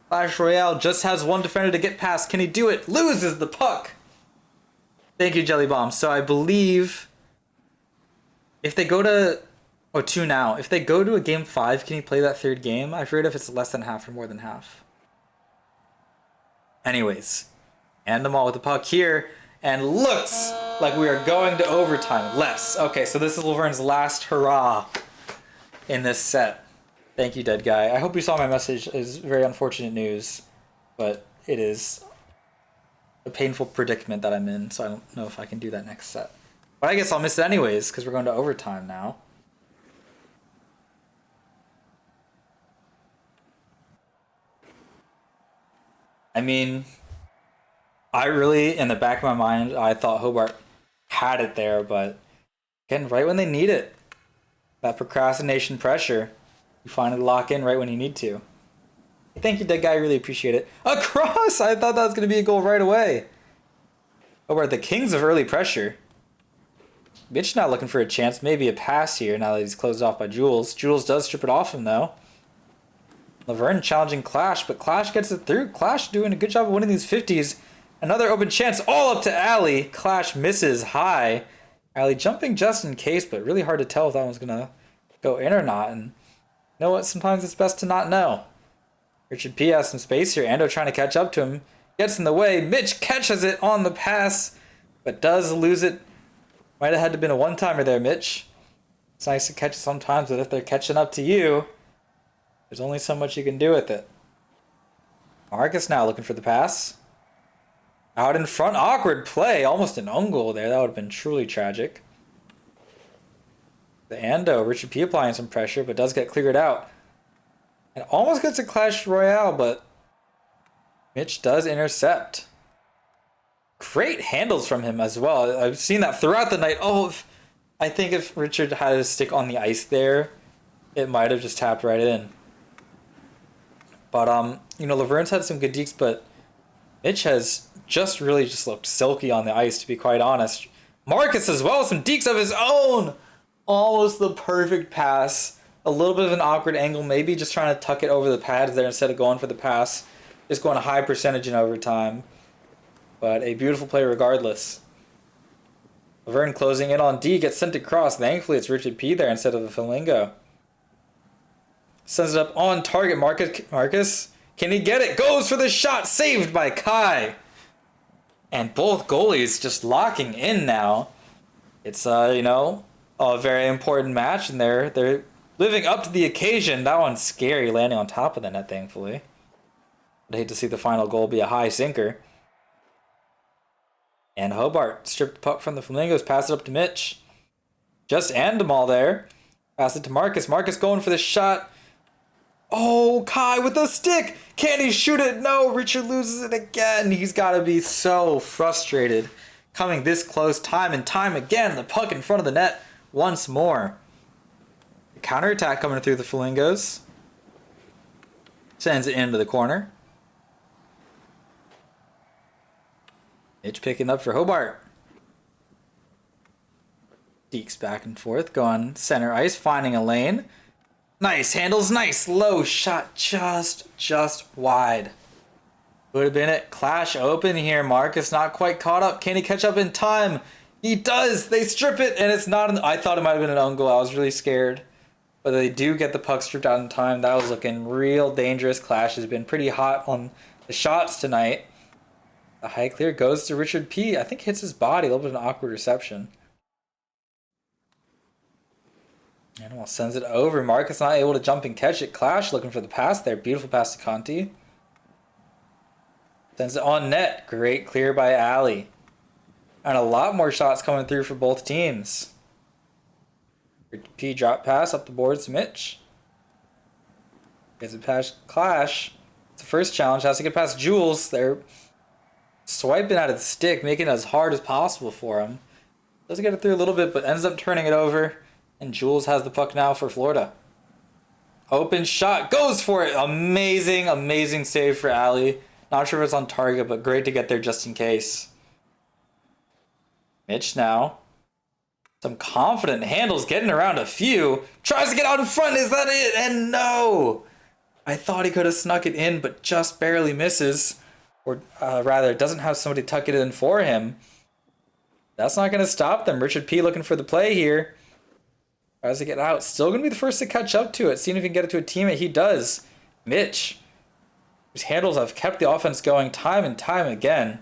Clash Royale just has one defender to get past. Can he do it? Loses the puck. Thank you, Jelly Bomb. So I believe if they go to... Oh, 2 now. If they go to a game 5, can he play that third game? I forget if it's less than half or more than half. Anyways. And them all with the puck here. And looks like we are going to overtime. Less. Okay, so this is Laverne's last hurrah in this set. Thank you, Dead Guy. I hope you saw my message. It's very unfortunate news. But it is a painful predicament that I'm in. So I don't know if I can do that next set. But I guess I'll miss it anyways, because we're going to overtime now. I mean, I really, in the back of my mind, I thought Hobart had it there, but again, right when they need it. That procrastination pressure. You finally lock in right when you need to. Thank you, Dead Guy. I really appreciate it. A cross! I thought that was going to be a goal right away. Hobart, the kings of early pressure. Mitch not looking for a chance. Maybe a pass here now that he's closed off by Jules. Jules does strip it off him, though. Laverne challenging Clash, but Clash gets it through. Clash doing a good job of winning these 50s. Another open chance all up to Alley. Clash misses high. Alley jumping just in case, but really hard to tell if that one's going to go in or not. And you know what? Sometimes it's best to not know. Richard P has some space here. Ando trying to catch up to him. Gets in the way. Mitch catches it on the pass, but does lose it. Might have had to been a one-timer there, Mitch. It's nice to catch it sometimes, but if they're catching up to you, there's only so much you can do with it. Marcus now looking for the pass. Out in front, awkward play. Almost an own goal there. That would have been truly tragic. The Ando, Richard P applying some pressure, but does get cleared out. And almost gets a Clash Royale, but Mitch does intercept. Great handles from him as well. I've seen that throughout the night. Oh, I think if Richard had his stick on the ice there, it might have just tapped right in. But, you know, Laverne's had some good dekes, but Mitch has really looked silky on the ice, to be quite honest. Marcus as well, some dekes of his own! Almost the perfect pass. A little bit of an awkward angle, maybe just trying to tuck it over the pads there instead of going for the pass. Just going a high percentage in overtime. But a beautiful play regardless. Laverne closing in on D, gets sent across. Thankfully, it's Richard P there instead of a Flamingo. Sends it up on target. Marcus, can he get it? Goes for the shot. Saved by Kai. And both goalies just locking in now. It's, you know, a very important match, and they're living up to the occasion. That one's scary, landing on top of the net, thankfully. I'd hate to see the final goal be a high sinker. And Hobart stripped the puck from the Flamingos, pass it up to Mitch. Just end them all there. Pass it to Marcus. Marcus going for the shot. Oh, Kai with the stick. Can he shoot it? No, Richard loses it again. He's got to be so frustrated. Coming this close time and time again. The puck in front of the net once more. The counterattack coming through the Flamingos. Sends it into the corner. Mitch picking up for Hobart. Deeks back and forth, going center ice, finding a lane. Nice, handles nice, low shot, just wide. Would have been it. Clash open here. Marcus not quite caught up. Can he catch up in time? He does. They strip it, and it's not I thought it might have been an own goal. I was really scared. But they do get the puck stripped out in time. That was looking real dangerous. Clash has been pretty hot on the shots tonight. The high clear goes to Richard P. I think hits his body. A little bit of an awkward reception. Animal sends it over. Marcus not able to jump and catch it. Clash looking for the pass there. Beautiful pass to Conti. Sends it on net. Great clear by Alley. And a lot more shots coming through for both teams. P drop pass up the boards to Mitch. Gets it past Clash. It's the first challenge. Has to get past Jules. They're swiping at his stick, making it as hard as possible for him. Doesn't get it through a little bit, but ends up turning it over. And Jules has the puck now for Florida. Open shot. Goes for it. Amazing, amazing save for Alley. Not sure if it's on target, but great to get there just in case. Mitch now. Some confident handles, getting around a few. Tries to get out in front. Is that it? And no! I thought he could have snuck it in, but just barely misses. Or rather, doesn't have somebody tuck it in for him. That's not going to stop them. Richard P looking for the play here. Tries to get out. Still going to be the first to catch up to it. Seeing if he can get it to a teammate. He does. Mitch. His handles have kept the offense going time and time again.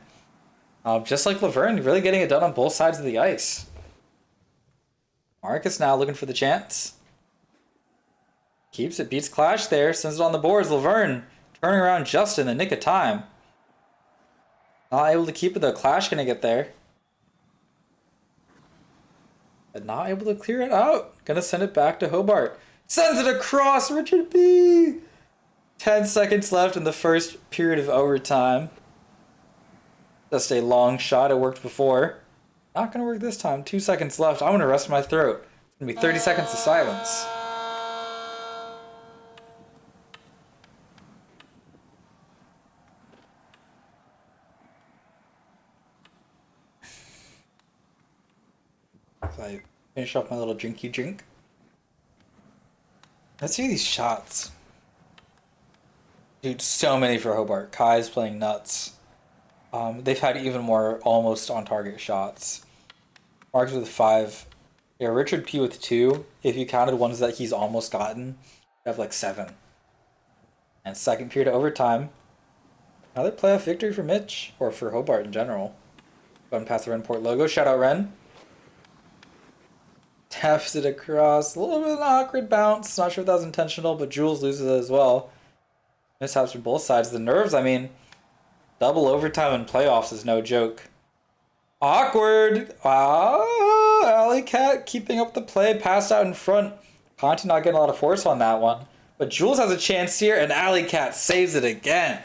Just like Laverne, really getting it done on both sides of the ice. Marcus now looking for the chance. Keeps it. Beats Clash there. Sends it on the boards. Laverne turning around just in the nick of time. Not able to keep it though. Clash going to get there. But not able to clear it out. Gonna send it back to Hobart. Sends it across Richard B. 10 seconds left in the first period of overtime. Just a long shot. It worked before. Not gonna work this time. 2 seconds left. I'm gonna rest my throat. It's gonna be 30 seconds of silence. So I finish off my little drinky drink. Let's see these shots. Dude, so many for Hobart. Kai's playing nuts. They've had even more almost on target shots. Marcus with 5. Yeah, Richard P with 2. If you counted ones that he's almost gotten, you have like 7. And second period of overtime. Another playoff victory for Mitch, or for Hobart in general. Going past the Renport logo. Shout out Ren. Taps it across. A little bit of an awkward bounce. Not sure if that was intentional, but Jules loses it as well. Mishaps from both sides. The nerves, I mean, double overtime in playoffs is no joke. Awkward. Alley Cat keeping up the play. Passed out in front. Conti not getting a lot of force on that one. But Jules has a chance here, and Alley Cat saves it again.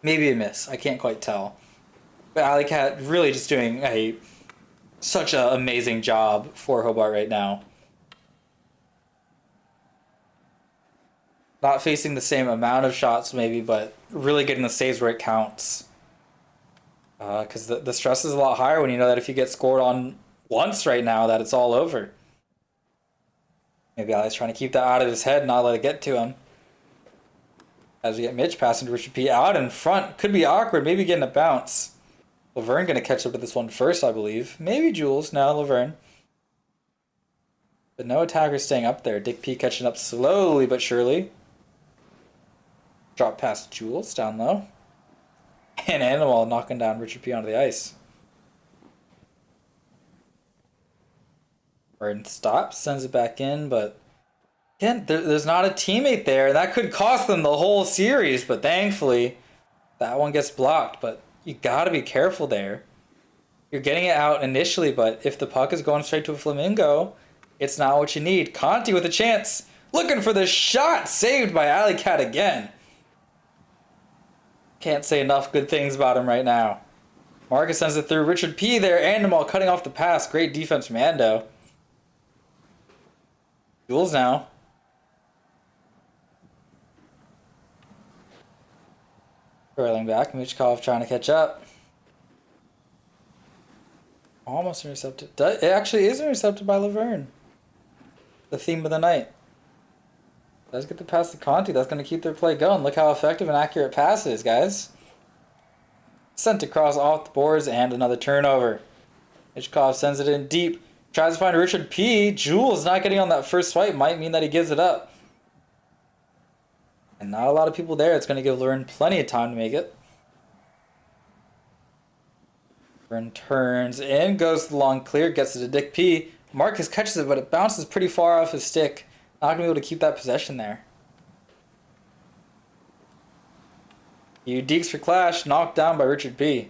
Maybe a miss. I can't quite tell. But Alley Cat really just doing such an amazing job for Hobart right now. Not facing the same amount of shots maybe, but really getting the saves where it counts. Because the stress is a lot higher when you know that if you get scored on once right now, that it's all over. Maybe Ali's trying to keep that out of his head, not let it get to him. As we get Mitch passing to Richard P. out in front. Could be awkward, maybe getting a bounce. Laverne going to catch up to this one first, I believe. Maybe Jules, now Laverne. But no attacker staying up there. Dick P catching up slowly but surely. Drop past Jules, down low. And Animal knocking down Richard P onto the ice. Burton stops, sends it back in, but again, there's not a teammate there. That could cost them the whole series, but thankfully, that one gets blocked. But you gotta be careful there. You're getting it out initially, but if the puck is going straight to a Flamingo, it's not what you need. Conti with a chance. Looking for the shot. Saved by Alley Cat again. Can't say enough good things about him right now. Marcus sends it through. Richard P there. Animal cutting off the pass. Great defense from Ando. Jules now. Curling back. Michkov trying to catch up. Almost intercepted. It actually is intercepted by Laverne. The theme of the night. Does get the pass to Conti. That's going to keep their play going. Look how effective and accurate pass is, guys. Sent across off the boards and another turnover. Michkov sends it in deep. Tries to find Richard P. Jules not getting on that first swipe might mean that he gives it up. And not a lot of people there. It's going to give Laverne plenty of time to make it. Laverne turns in, goes to the long clear, gets it to Dick P. Marcus catches it, but it bounces pretty far off his stick. Not going to be able to keep that possession there. You Deeks for Clash, knocked down by Richard P.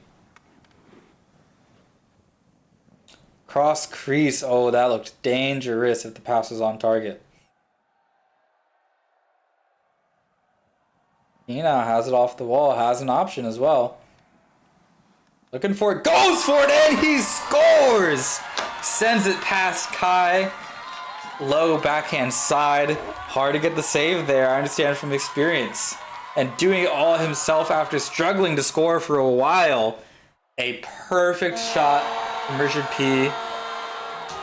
Cross crease. Oh, that looked dangerous if the pass was on target. He now has it off the wall, has an option as well. Looking for it, goes for it, and he scores! Sends it past Kai. Low backhand side. Hard to get the save there, I understand from experience. And doing it all himself after struggling to score for a while. A perfect shot from Richard P.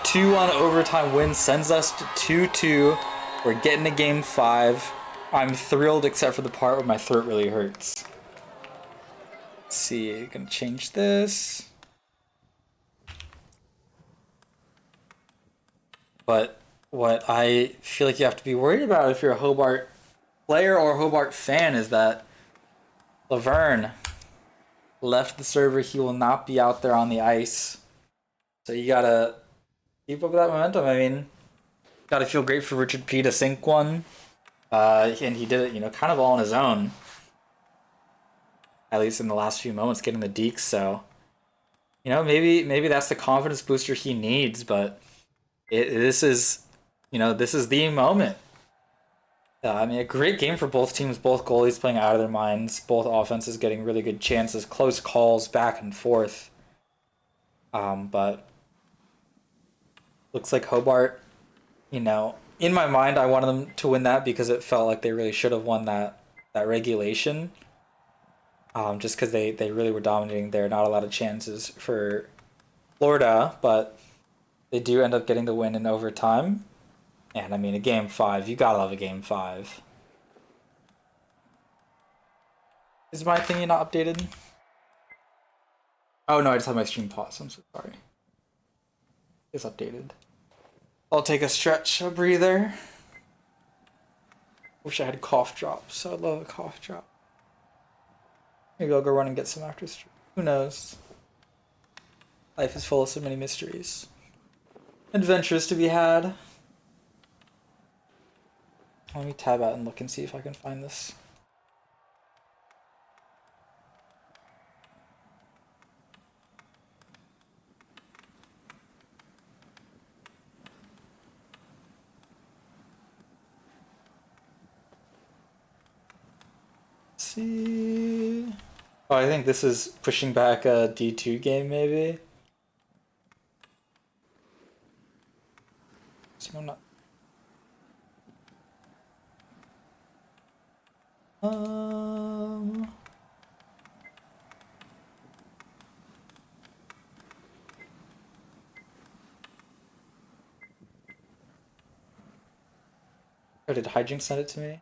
2-1 overtime win sends us to 2-2. We're getting to game 5. I'm thrilled except for the part where my throat really hurts. Let's see, gonna change this. But what I feel like you have to be worried about if you're a Hobart player or Hobart fan is that Laverne left the server. He will not be out there on the ice. So you gotta keep up that momentum. I mean, gotta feel great for Richard P to sink one. And he did it, kind of all on his own. At least in the last few moments, getting the deeks. So, maybe that's the confidence booster he needs. But this is the moment. A great game for both teams. Both goalies playing out of their minds. Both offenses getting really good chances. Close calls back and forth. But looks like Hobart, in my mind, I wanted them to win that because it felt like they really should have won that regulation. Just because they really were dominating there. Not a lot of chances for Florida, but they do end up getting the win in overtime. And, a game 5. You gotta love a game 5. Is my opinion not updated? Oh, no, I just had my stream paused. I'm so sorry. It's updated. I'll take a stretch, a breather. Wish I had cough drops. I'd love a cough drop. Maybe I'll go run and get some after stream. Who knows? Life is full of so many mysteries. Adventures to be had. Let me tab out and look and see if I can find this. See. Oh, I think this is pushing back a D2 game, maybe. See, I'm not. Oh, did Hijinx send it to me?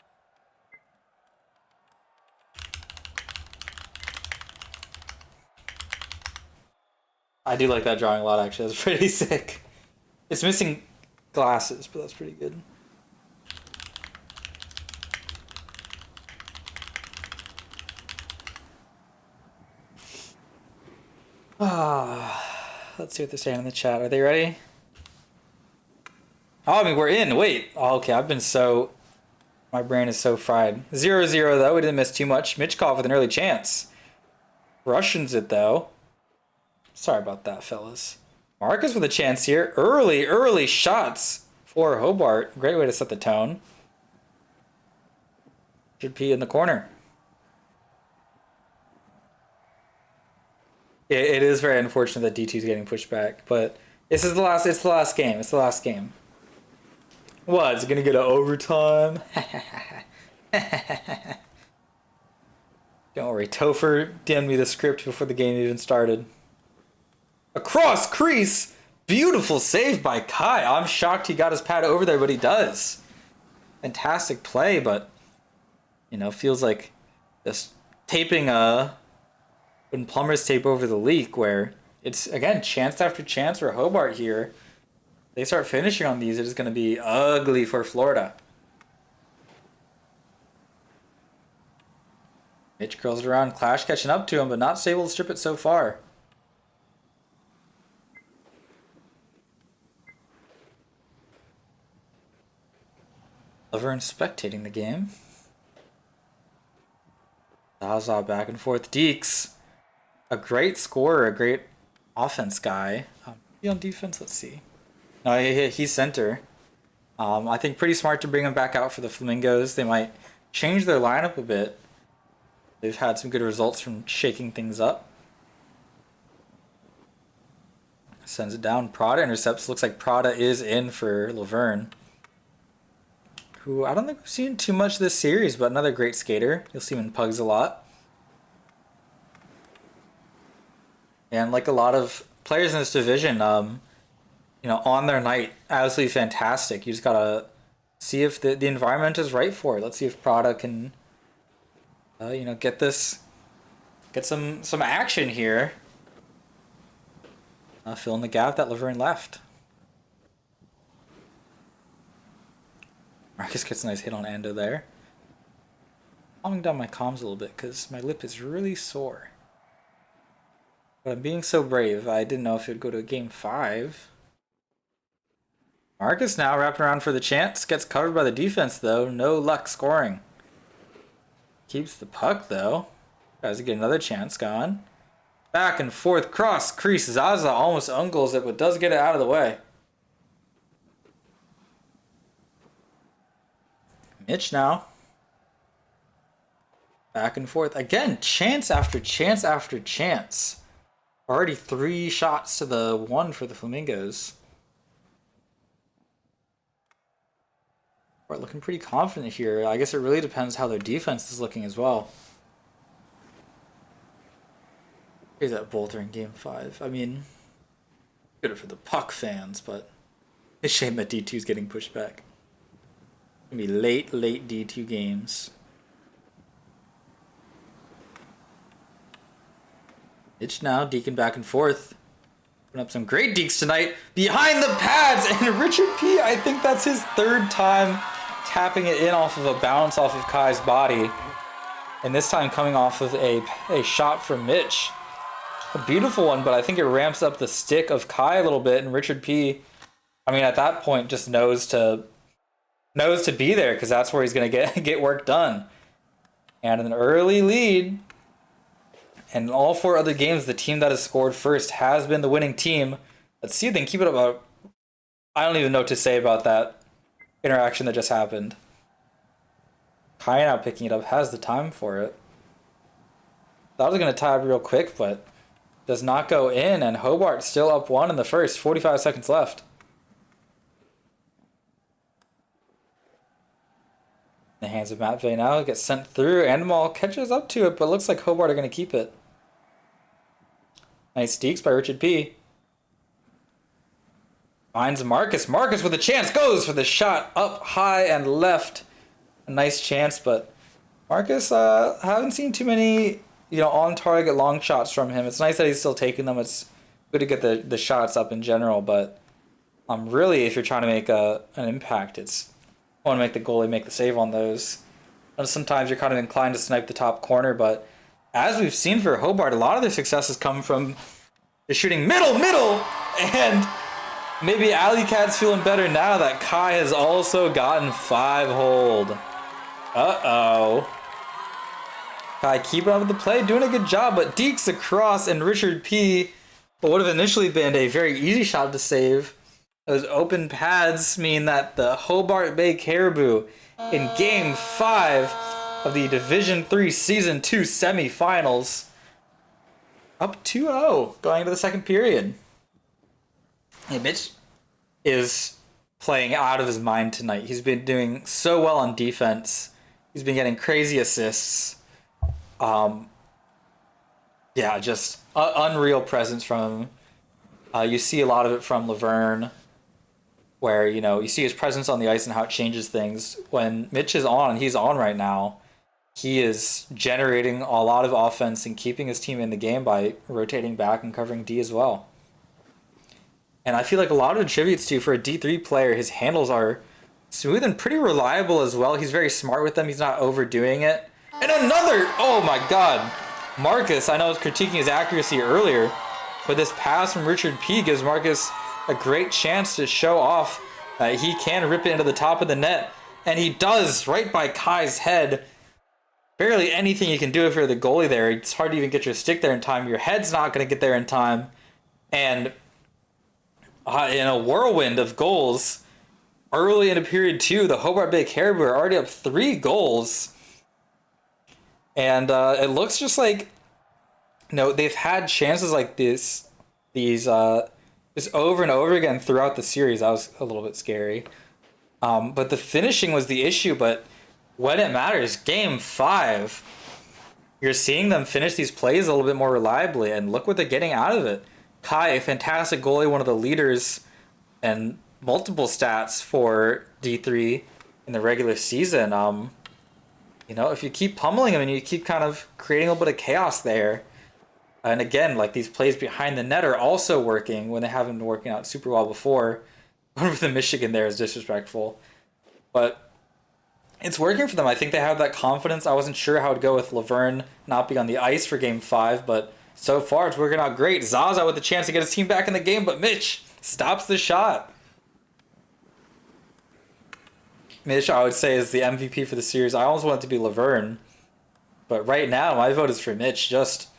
I do like that drawing a lot, actually. That's pretty sick. It's missing glasses, but that's pretty good. Let's see what they're saying in the chat. Are they ready? Oh, I mean, we're in. Wait. Oh, okay, my brain is so fried. 0-0, though. We didn't miss too much. Mitchkov with an early chance. Russians it, though. Sorry about that, fellas. Marcus with a chance here. Early shots for Hobart. Great way to set the tone. Should be in the corner. It is very unfortunate that D2 is getting pushed back, but it's the last game. What? Is it gonna get an overtime? Don't worry, Topher DM'd me the script before the game even started. Across crease! Beautiful save by Kai. I'm shocked he got his pad over there, but he does. Fantastic play, but feels like just taping when plumbers tape over the leak, where it's again chance after chance for Hobart here. They start finishing on these, it is going to be ugly for Florida. Mitch curls it around, Clash catching up to him, but not able to strip it so far. Laverne spectating the game. Zaza back and forth. Deeks, a great scorer, a great offense guy. He on defense, let's see. No, he's center. I think pretty smart to bring him back out for the Flamingos. They might change their lineup a bit. They've had some good results from shaking things up. Sends it down. Prada intercepts. Looks like Prada is in for Laverne, who I don't think we've seen too much this series, but another great skater. You'll see him in pugs a lot. And like a lot of players in this division, on their night, absolutely fantastic. You just gotta see if the environment is right for it. Let's see if Prada can, get some action here. Fill in the gap that Laverne left. Marcus gets a nice hit on Ando there. Calming down my comms a little bit because my lip is really sore. But I'm being so brave. I didn't know if it would go to game 5. Marcus now wrapping around for the chance. Gets covered by the defense, though. No luck scoring. Keeps the puck, though. Tries to get another chance going. Back and forth. Cross crease. Zaza almost ungles it, but does get it out of the way. Mitch now. Back and forth. Again, chance after chance after chance. Already 3 shots to the 1 for the Flamingos. We're looking pretty confident here. I guess it really depends how their defense is looking as well. Here's that Bolter in game 5. I mean, good for the puck fans, but it's a shame that D2 is getting pushed back. It's gonna be late D2 games. Itch now, Deacon back and forth. Putting up some great deeks tonight. Behind the pads, and Richard P, I think that's his 3rd time tapping it in off of a bounce off of Kai's body. And this time coming off of a shot from Mitch. A beautiful one, but I think it ramps up the stick of Kai a little bit, and Richard P, I mean, at that point just knows to be there, because that's where he's going to get work done. And an early lead. And in all 4 other games, the team that has scored first has been the winning team. Let's see if they can keep it up. I don't even know what to say about that interaction that just happened. Kai now picking it up, has the time for it. That was going to tie up real quick, but does not go in, and Hobart still up 1 in the first. 45 seconds left. The hands of Matt Vey now gets sent through. Animal catches up to it, but looks like Hobart are going to keep it. Nice deeks by Richard P. Finds Marcus. Marcus with a chance. Goes for the shot up high and left. A nice chance, but Marcus, haven't seen too many, on-target long shots from him. It's nice that he's still taking them. It's good to get the shots up in general, but really, if you're trying to make an impact, it's want to make the goalie make the save on those. And sometimes you're kind of inclined to snipe the top corner, but as we've seen for Hobart, a lot of their successes come from is shooting middle, and maybe Alley Cat's feeling better now that Kai has also gotten 5 hold. Uh-oh. Kai keeping up with the play, doing a good job, but Deeks across and Richard P. what would have initially been a very easy shot to save. Those open pads mean that the Hobart Bay Caribou in Game 5 of the Division 3 Season 2 semifinals up 2-0 going into the second period. Hey, Mitch is playing out of his mind tonight. He's been doing so well on defense. He's been getting crazy assists. Yeah, just unreal presence from him. You see a lot of it from Laverne, where, you know, you see his presence on the ice and how it changes things. When Mitch is on, and he's on right now, he is generating a lot of offense and keeping his team in the game by rotating back and covering D as well. And I feel like a lot of attributes to, for a D3 player, his handles are smooth and pretty reliable as well. He's very smart with them. He's not overdoing it. And another, oh my god. Marcus, I know I was critiquing his accuracy earlier, but this pass from Richard P gives Marcus a great chance to show off that he can rip it into the top of the net. And he does, right by Kai's head. Barely anything you can do if you're the goalie there. It's hard to even get your stick there in time. Your head's not going to get there in time. And in a whirlwind of goals, early in period 2, the Hobart Bay Caribou are already up 3 goals. And it looks just like, you know, they've had chances like this, just over and over again throughout the series. That was a little bit scary. But the finishing was the issue. But when it matters, Game 5, you're seeing them finish these plays a little bit more reliably. And look what they're getting out of it. Kai, a fantastic goalie, one of the leaders, and multiple stats for D3 in the regular season. You know, if you keep pummeling him and you keep kind of creating a little bit of chaos there, and again, like these plays behind the net are also working when they haven't been working out super well before. One with the Michigan there is disrespectful, but it's working for them. I think they have that confidence. I wasn't sure how it would go with Laverne not being on the ice for Game 5, but so far it's working out great. Zaza with the chance to get his team back in the game, but Mitch stops the shot. Mitch, I would say, is the MVP for the series. I almost want it to be Laverne, but right now my vote is for Mitch. Just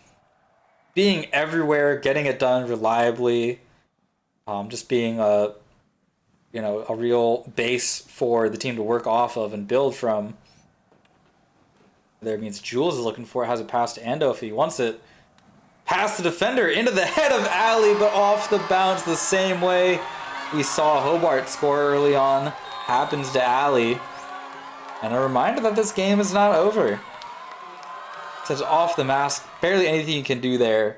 being everywhere, getting it done reliably, just being a real base for the team to work off of and build from. There means Jules is looking for it, has a pass to Ando if he wants it. Past the defender into the head of Alley, but off the bounce the same way we saw Hobart score early on. Happens to Alley. And a reminder that this game is not over. Says off the mask, barely anything you can do there.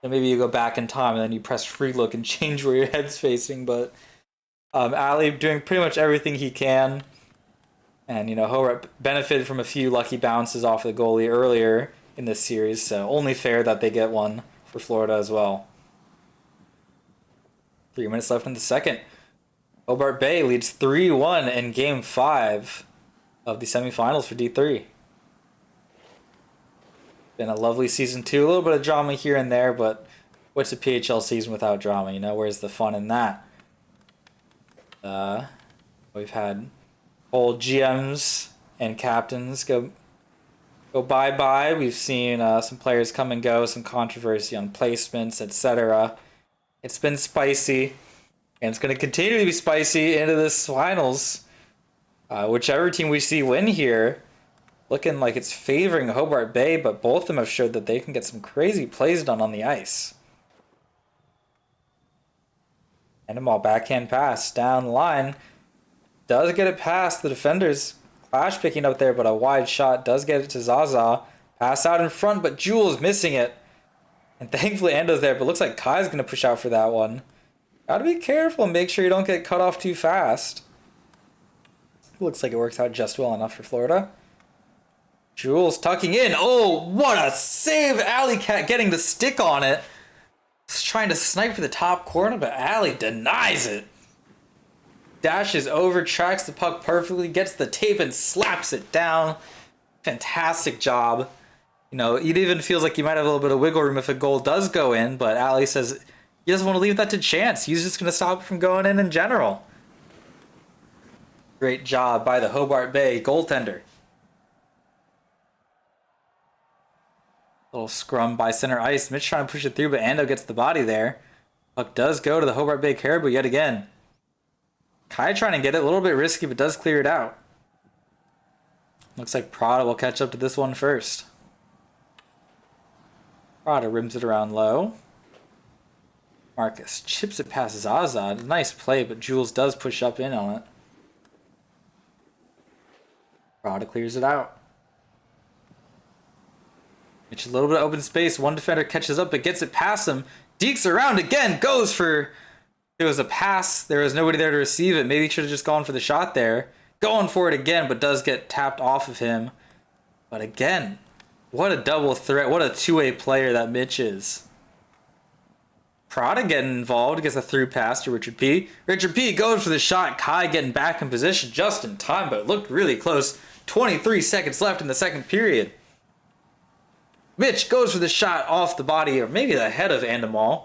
And maybe you go back in time and then you press free look and change where your head's facing. But Alley doing pretty much everything he can. And, you know, Hobart benefited from a few lucky bounces off the goalie earlier in this series. So only fair that they get one for Florida as well. 3 minutes left in the second. Hobart Bay leads 3-1 in Game 5 of the semifinals for D3. Been a lovely Season 2. A little bit of drama here and there, but what's a PHL season without drama? You know, where's the fun in that? We've had whole GMs and captains go bye-bye. We've seen some players come and go, some controversy on placements, etc. It's been spicy. And it's going to continue to be spicy into this finals. Whichever team we see win here, looking like it's favoring Hobart Bay, but both of them have showed that they can get some crazy plays done on the ice. And a ball backhand pass down the line. Does get it past the defenders. Clash picking up there, but a wide shot does get it to Zaza. Pass out in front, but Jules missing it. And thankfully Endo's there, but looks like Kai's going to push out for that one. Gotta be careful and make sure you don't get cut off too fast. Looks like it works out just well enough for Florida. Jules tucking in. Oh, what a save! Alley Cat getting the stick on it. Just trying to snipe for the top corner, but Alley denies it. Dashes over, tracks the puck perfectly, gets the tape and slaps it down. Fantastic job. You know, it even feels like you might have a little bit of wiggle room if a goal does go in, but Ali says he doesn't want to leave that to chance. He's just going to stop it from going in general. Great job by the Hobart Bay goaltender. Little scrum by center ice. Mitch trying to push it through, but Ando gets the body there. Puck does go to the Hobart Bay Caribou yet again. Kai trying to get it, a little bit risky, but does clear it out. Looks like Prada will catch up to this one first. Prada rims it around low. Marcus chips it past Zaza. Nice play, but Jules does push up in on it. Prada clears it out. Mitch a little bit of open space. One defender catches up, but gets it past him. Dekes around again. Goes for... There was a pass. There was nobody there to receive it. Maybe he should have just gone for the shot there. Going for it again, but does get tapped off of him. But again, what a double threat. What a two-way player that Mitch is. Prada getting involved. Gets a through pass to Richard P. Richard P goes for the shot. Kai getting back in position just in time, but it looked really close. 23 seconds left in the second period. Mitch goes for the shot off the body, or maybe the head of Andamal.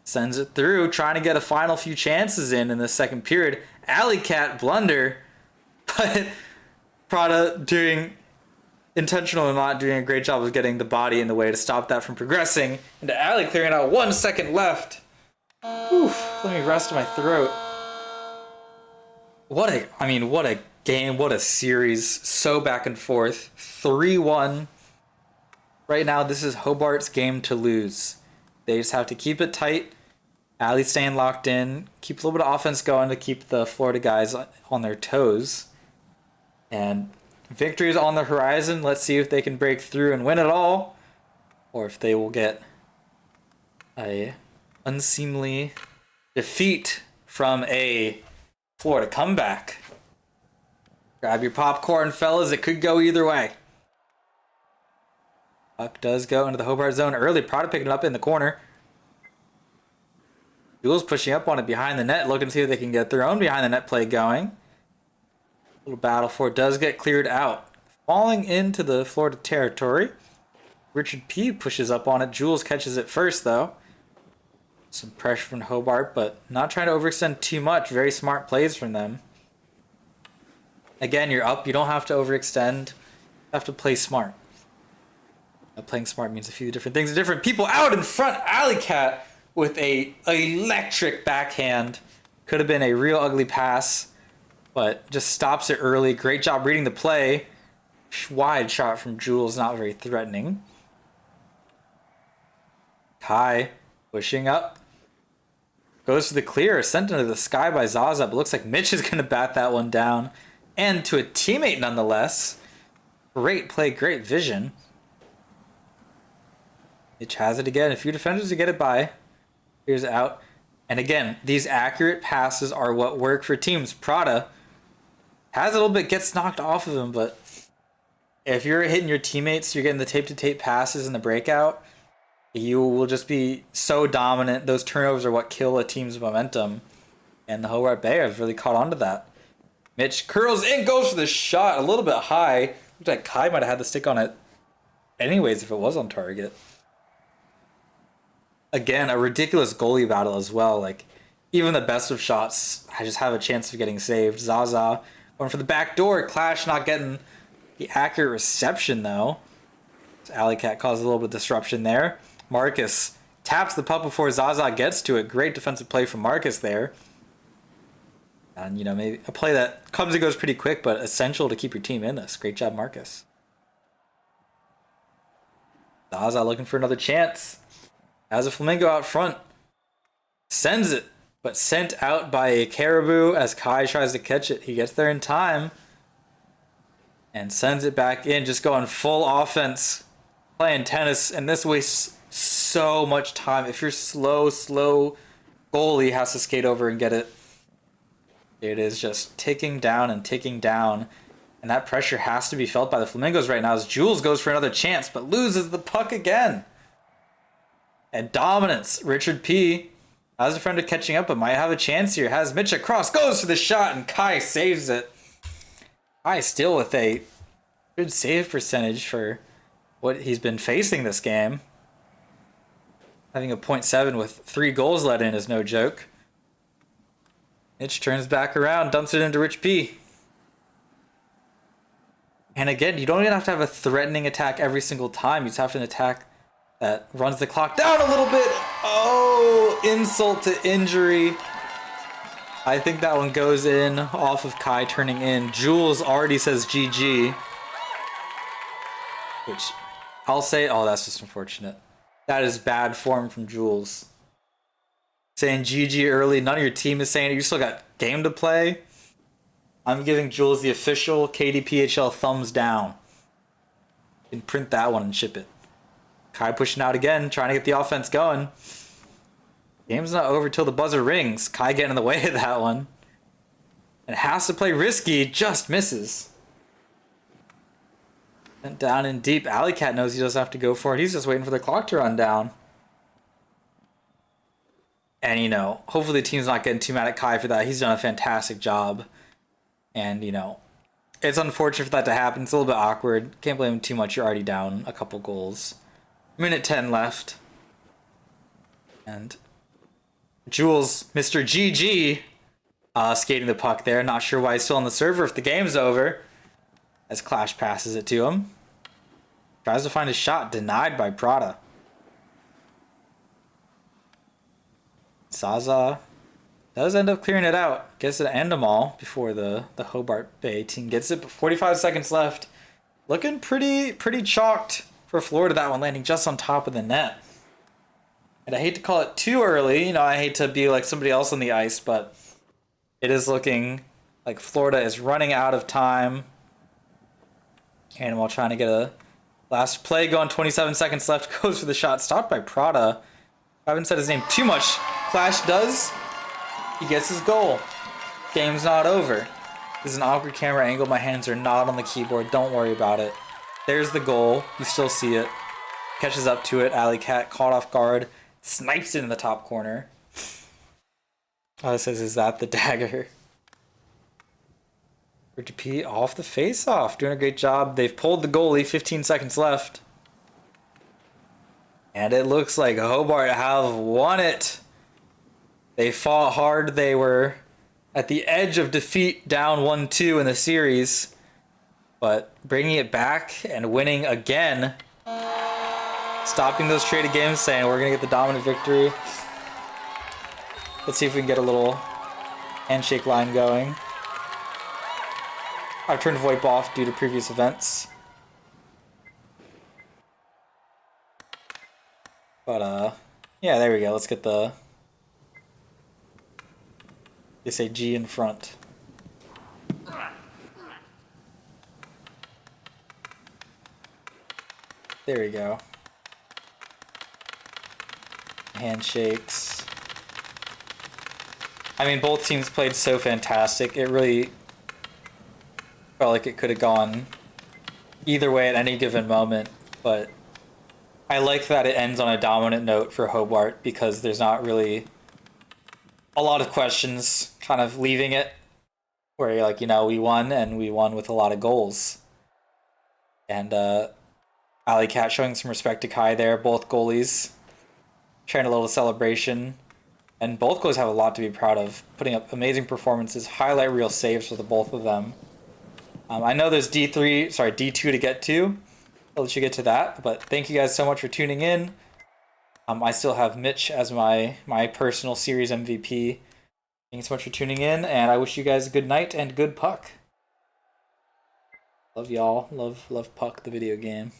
Sends it through, trying to get a final few chances in the second period. Alley Cat blunder, but Prada doing intentional or not doing a great job of getting the body in the way to stop that from progressing. And Alley clearing out 1 second left. Oof, let me rest my throat. What a game, what a series. So back and forth. 3-1. Right now, this is Hobart's game to lose. They just have to keep it tight. Alley staying locked in. Keep a little bit of offense going to keep the Florida guys on their toes. And victory is on the horizon. Let's see if they can break through and win it all. Or if they will get a unseemly defeat from a Florida comeback. Grab your popcorn, fellas. It could go either way. Puck does go into the Hobart zone early. Prada picking it up in the corner. Jules pushing up on it behind the net, looking to see if they can get their own behind the net play going. Little battle for it does get cleared out. Falling into the Florida territory. Richard P pushes up on it. Jules catches it first, though. Some pressure from Hobart, but not trying to overextend too much. Very smart plays from them. Again, you're up. You don't have to overextend. You have to play smart. Playing smart means a few different things to different people. Out in front, Alley Cat with a electric backhand. Could have been a real ugly pass, but just stops it early. Great job reading the play. Wide shot from Jules, not very threatening. Kai pushing up. Goes for the clear, sent into the sky by Zaza, but looks like Mitch is going to bat that one down. And to a teammate nonetheless. Great play, great vision. Mitch has it again. A few defenders to get it by. Here's out. And again, these accurate passes are what work for teams. Prada has a little bit, gets knocked off of him, but if you're hitting your teammates, you're getting the tape-to-tape passes in the breakout, you will just be so dominant. Those turnovers are what kill a team's momentum. And the Hobart Bay have really caught on to that. Mitch curls in, goes for the shot a little bit high. Looked like Kai might have had the stick on it anyways if it was on target. Again, a ridiculous goalie battle as well. Like, even the best of shots, I just have a chance of getting saved. Zaza going for the back door. Clash not getting the accurate reception, though. So Alley Cat caused a little bit of disruption there. Marcus taps the puck before Zaza gets to it. Great defensive play from Marcus there. And, you know, maybe a play that comes and goes pretty quick, but essential to keep your team in this. Great job, Marcus. Zaza looking for another chance. Has a Flamingo out front. Sends it, but sent out by a Caribou as Kai tries to catch it. He gets there in time. And sends it back in, just going full offense. Playing tennis, and this wastes so much time. If you're slow, goalie has to skate over and get it. It is just ticking down and ticking down. And that pressure has to be felt by the Flamingos right now as Jules goes for another chance, but loses the puck again. And dominance. Richard P has a defender catching up, but might have a chance here. Has Mitch across, goes for the shot, and Kai saves it. Kai still with a good save percentage for what he's been facing this game. Having a .7 with 3 goals let in is no joke. Mitch turns back around, dumps it into Rich P. And again, you don't even have to have a threatening attack every single time. You just have to have an attack that runs the clock down a little bit. Oh, insult to injury. I think that one goes in off of Kai turning in. Jules already says GG. Which I'll say, oh, that's just unfortunate. That is bad form from Jules. Saying GG early, none of your team is saying it. You still got game to play. I'm giving Jules the official KDPHL thumbs down. You can print that one and ship it. Kai pushing out again, trying to get the offense going. Game's not over till the buzzer rings. Kai getting in the way of that one. And has to play risky, just misses. And down in deep. Alley Cat knows he doesn't have to go for it. He's just waiting for the clock to run down. And, you know, hopefully the team's not getting too mad at Kai for that. He's done a fantastic job. And, you know, it's unfortunate for that to happen. It's a little bit awkward. Can't blame him too much. You're already down a couple goals. Minute 10 left. And Jules, Mr. GG, skating the puck there. Not sure why he's still on the server if the game's over. As Clash passes it to him. Tries to find a shot. Denied by Prada. Zaza does end up clearing it out. Gets it to end them all before the Hobart Bay team gets it. But 45 seconds left. Looking pretty chalked for Florida. That one landing just on top of the net. And I hate to call it too early. You know, I hate to be like somebody else on the ice, but it is looking like Florida is running out of time. And while trying to get a last play going, 27 seconds left, goes for the shot. Stopped by Prada. I haven't said his name too much. Clash does. He gets his goal. Game's not over. This is an awkward camera angle. My hands are not on the keyboard. Don't worry about it. There's the goal. You still see it. Catches up to it. Alley Cat caught off guard. Snipes it in the top corner. Oh, it says, is that the dagger? Richard P off the face-off. Doing a great job. They've pulled the goalie. 15 seconds left. And it looks like Hobart have won it. They fought hard. They were at the edge of defeat, down 1-2 in the series. But bringing it back and winning again. Stopping those traded games, saying we're going to get the dominant victory. Let's see if we can get a little handshake line going. I've turned VoIP off due to previous events. But, yeah, there we go. Let's get the... They say G in front. There we go. Handshakes. I mean, both teams played so fantastic. It really felt like it could have gone either way at any given moment, but I like that it ends on a dominant note for Hobart because there's not really a lot of questions kind of leaving it where you're like, you know, we won and we won with a lot of goals. And Alley Cat showing some respect to Kai there, both goalies sharing a little celebration. And both goalies have a lot to be proud of, putting up amazing performances, highlight reel saves for the both of them. I know there's D2 to get to. I'll let you get to that, but thank you guys so much for tuning in. I still have Mitch as my personal series MVP. Thanks so much for tuning in, and I wish you guys a good night and good puck. Love y'all. Love Puck, the video game.